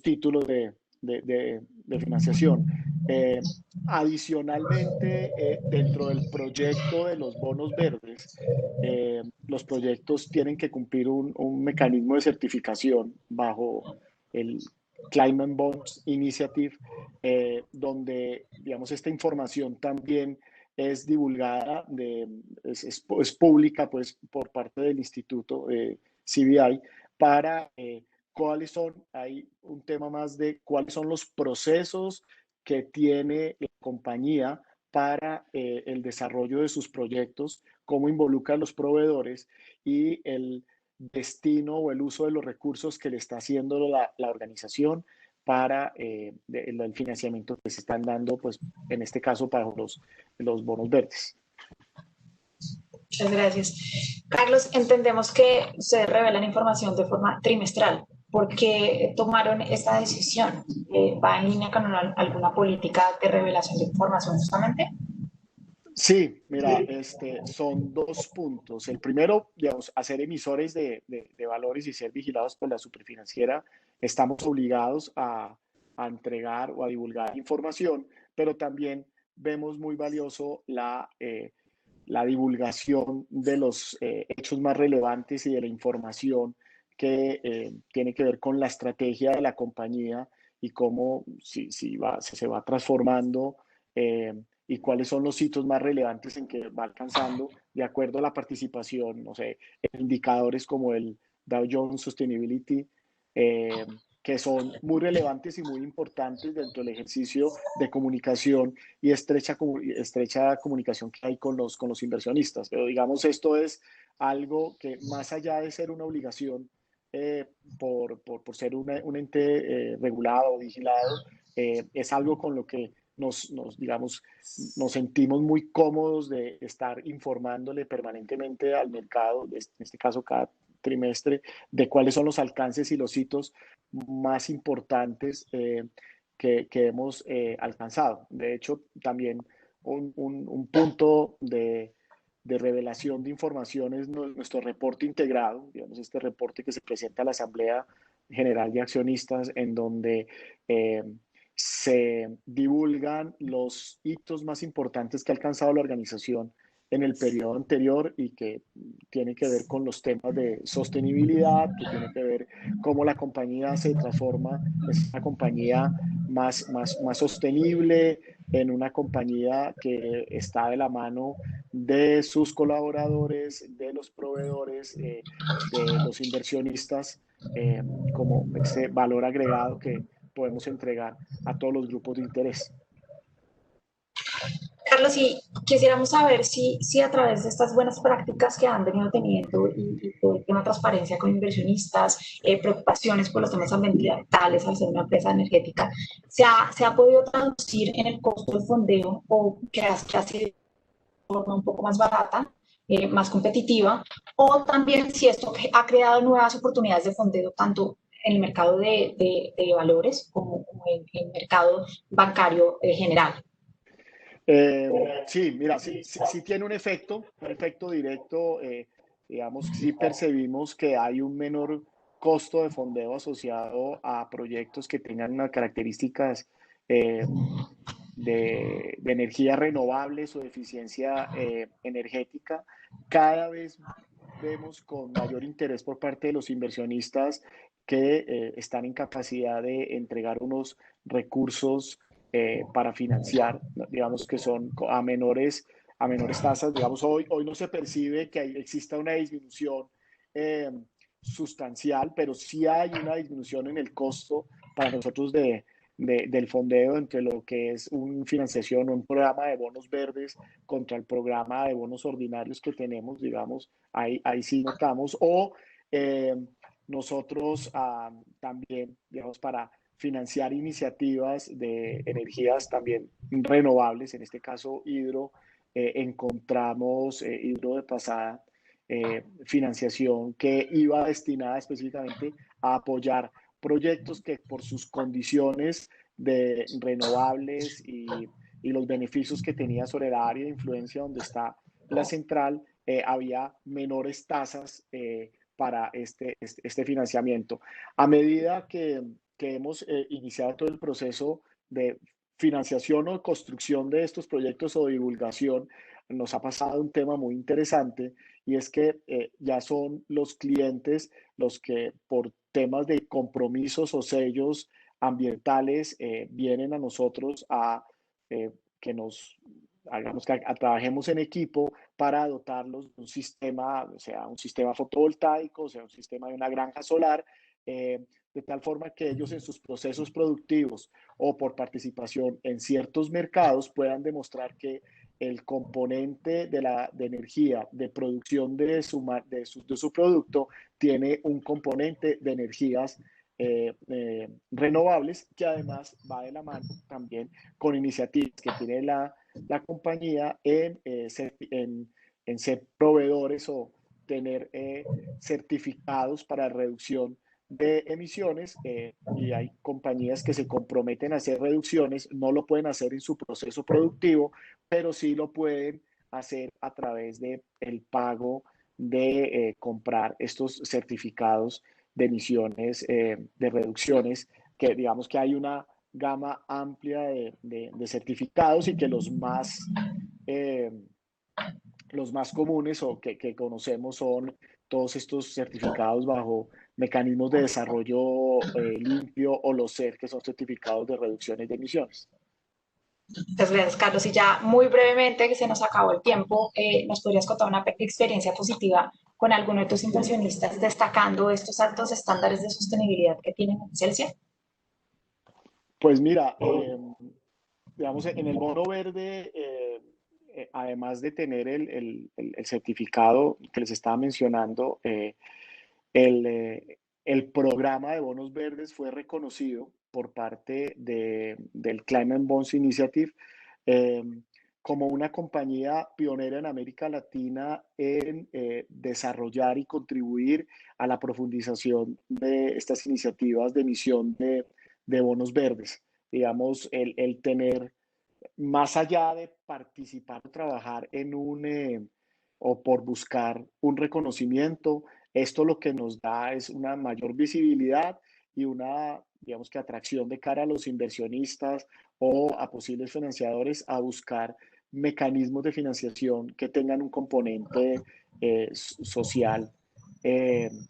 títulos de financiación. Adicionalmente, dentro del proyecto de los bonos verdes, los proyectos tienen que cumplir un mecanismo de certificación bajo el Climate Bonds Initiative, donde, digamos, esta información también es divulgada, es pública, pues, por parte del instituto CBI para cuáles son, hay un tema más de cuáles son los procesos que tiene la compañía para el desarrollo de sus proyectos, cómo involucra a los proveedores y el destino o el uso de los recursos que le está haciendo la organización para el financiamiento que se están dando, pues en este caso para los bonos verdes. Muchas gracias. Carlos, entendemos que ustedes revelan información de forma trimestral. ¿Por qué tomaron esta decisión? ¿Va en línea con alguna política de revelación de información justamente? Sí, mira, son dos puntos. El primero, digamos, hacer emisores de valores y ser vigilados por la superfinanciera. Estamos obligados a entregar o a divulgar información, pero también vemos muy valioso la divulgación de los hechos más relevantes y de la información que tiene que ver con la estrategia de la compañía y cómo se va transformando. Y cuáles son los hitos más relevantes en que va alcanzando de acuerdo a la participación, no sé, en indicadores como el Dow Jones Sustainability, eh, que son muy relevantes y muy importantes dentro del ejercicio de comunicación y estrecha comunicación que hay con los inversionistas. Pero digamos, esto es algo que más allá de ser una obligación por ser un ente regulado o vigilado, es algo con lo que digamos, nos sentimos muy cómodos de estar informándole permanentemente al mercado, en este caso cada trimestre, de cuáles son los alcances y los hitos más importantes que hemos alcanzado. De hecho, también un punto de revelación de información es nuestro reporte integrado, digamos, este reporte que se presenta a la Asamblea General de Accionistas, en donde se divulgan los hitos más importantes que ha alcanzado la organización en el periodo anterior y que tiene que ver con los temas de sostenibilidad, que tiene que ver cómo la compañía se transforma, es una compañía más sostenible, en una compañía que está de la mano de sus colaboradores, de los proveedores, de los inversionistas, como ese valor agregado que podemos entregar a todos los grupos de interés. Carlos, y quisiéramos saber si a través de estas buenas prácticas que han venido teniendo y todo el tema de transparencia con inversionistas, preocupaciones por los temas ambientales al ser una empresa energética, se ha podido traducir en el costo del fondeo o que ha sido de forma un poco más barata, más competitiva, o también si esto ha creado nuevas oportunidades de fondeo tanto en el mercado de valores como en el mercado bancario general. Sí, mira, sí tiene un efecto directo. Digamos, sí percibimos que hay un menor costo de fondeo asociado a proyectos que tengan unas características eh, de energías renovables o de eficiencia energética. Cada vez vemos con mayor interés por parte de los inversionistas que están en capacidad de entregar unos recursos para financiar, digamos que son a menores tasas. Digamos, hoy no se percibe que exista una disminución eh, sustancial, pero sí hay una disminución en el costo para nosotros del fondeo entre lo que es una financiación o un programa de bonos verdes contra el programa de bonos ordinarios que tenemos, digamos, ahí sí notamos. O nosotros también, digamos, para financiar iniciativas de energías también renovables, en este caso encontramos hidro de pasada, financiación que iba destinada específicamente a apoyar proyectos que por sus condiciones de renovables y los beneficios que tenía sobre el área de influencia donde está la central, había menores tasas para este financiamiento. A medida que hemos iniciado todo el proceso de financiación o construcción de estos proyectos o divulgación, nos ha pasado un tema muy interesante y es que ya son los clientes los que por temas de compromisos o sellos ambientales vienen a nosotros a que nos hagamos que trabajemos en equipo para dotarlos de un sistema, o sea, un sistema fotovoltaico, o sea, un sistema de una granja solar, de tal forma que ellos en sus procesos productivos o por participación en ciertos mercados puedan demostrar que el componente de energía de producción de su producto tiene un componente de energías renovables que además va de la mano también con iniciativas que tiene la compañía en ser proveedores o tener certificados para reducción de emisiones y hay compañías que se comprometen a hacer reducciones, no lo pueden hacer en su proceso productivo, pero sí lo pueden hacer a través de el pago de comprar estos certificados de emisiones, de reducciones, que digamos que hay una gama amplia de certificados y que los más comunes o que conocemos son todos estos certificados bajo mecanismos de desarrollo limpio o los CER, que son certificados de reducciones de emisiones. Muchas gracias, Carlos. Y ya muy brevemente, que se nos acabó el tiempo, ¿nos podrías contar una experiencia positiva con alguno de tus inversionistas destacando estos altos estándares de sostenibilidad que tienen en Celsia? Pues mira, digamos, en el bono verde, además de tener el certificado que les estaba mencionando, el programa de bonos verdes fue reconocido por parte del Climate Bonds Initiative eh, como una compañía pionera en América Latina en desarrollar y contribuir a la profundización de estas iniciativas de emisión de bonos verdes. Digamos, el tener, más allá de participar o trabajar en o por buscar un reconocimiento, esto lo que nos da es una mayor visibilidad y una, digamos que atracción de cara a los inversionistas o a posibles financiadores a buscar mecanismos de financiación que tengan un componente social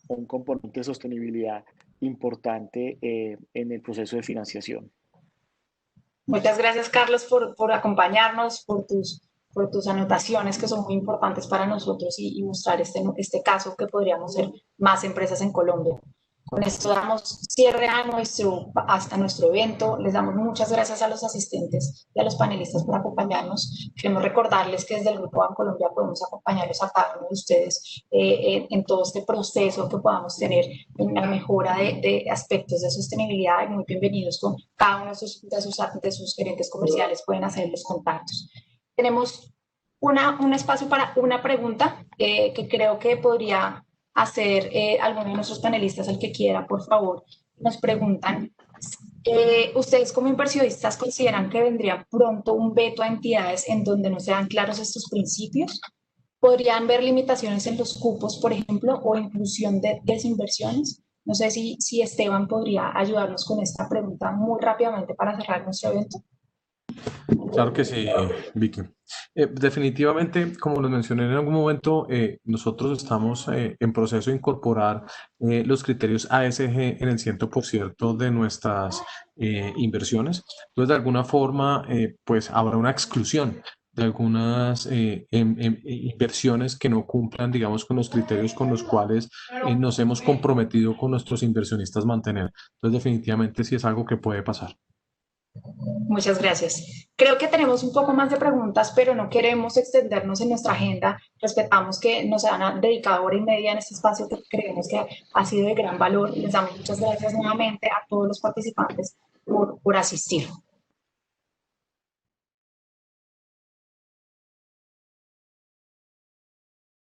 o un componente de sostenibilidad importante en el proceso de financiación. Muchas gracias, Carlos, por acompañarnos, por tus anotaciones que son muy importantes para nosotros y mostrar este caso que podríamos ser más empresas en Colombia. Con esto damos cierre hasta nuestro evento. Les damos muchas gracias a los asistentes y a los panelistas por acompañarnos. Queremos recordarles que desde el Grupo Bancolombia podemos acompañarlos a cada uno de ustedes en todo este proceso que podamos tener en la mejora de aspectos de sostenibilidad. Muy bienvenidos con cada uno de sus gerentes comerciales. Pueden hacer los contactos. Tenemos un espacio para una pregunta que creo que podría hacer alguno de nuestros panelistas, el que quiera, por favor. Nos preguntan, ¿ustedes como inversionistas consideran que vendría pronto un veto a entidades en donde no sean claros estos principios? ¿Podrían ver limitaciones en los cupos, por ejemplo, o inclusión de desinversiones? No sé si Esteban podría ayudarnos con esta pregunta muy rápidamente para cerrar nuestro evento. Claro que sí, Vicky. Definitivamente, como les mencioné en algún momento, nosotros estamos en proceso de incorporar los criterios ASG en el 100% de nuestras inversiones. Entonces, de alguna forma, pues habrá una exclusión de algunas inversiones que no cumplan, digamos, con los criterios con los cuales nos hemos comprometido con nuestros inversionistas mantener. Entonces, definitivamente sí es algo que puede pasar. Muchas gracias. Creo que tenemos un poco más de preguntas, pero no queremos extendernos en nuestra agenda. Respetamos que nos han dedicado hora y media en este espacio que creemos que ha sido de gran valor. Les damos muchas gracias nuevamente a todos los participantes por asistir.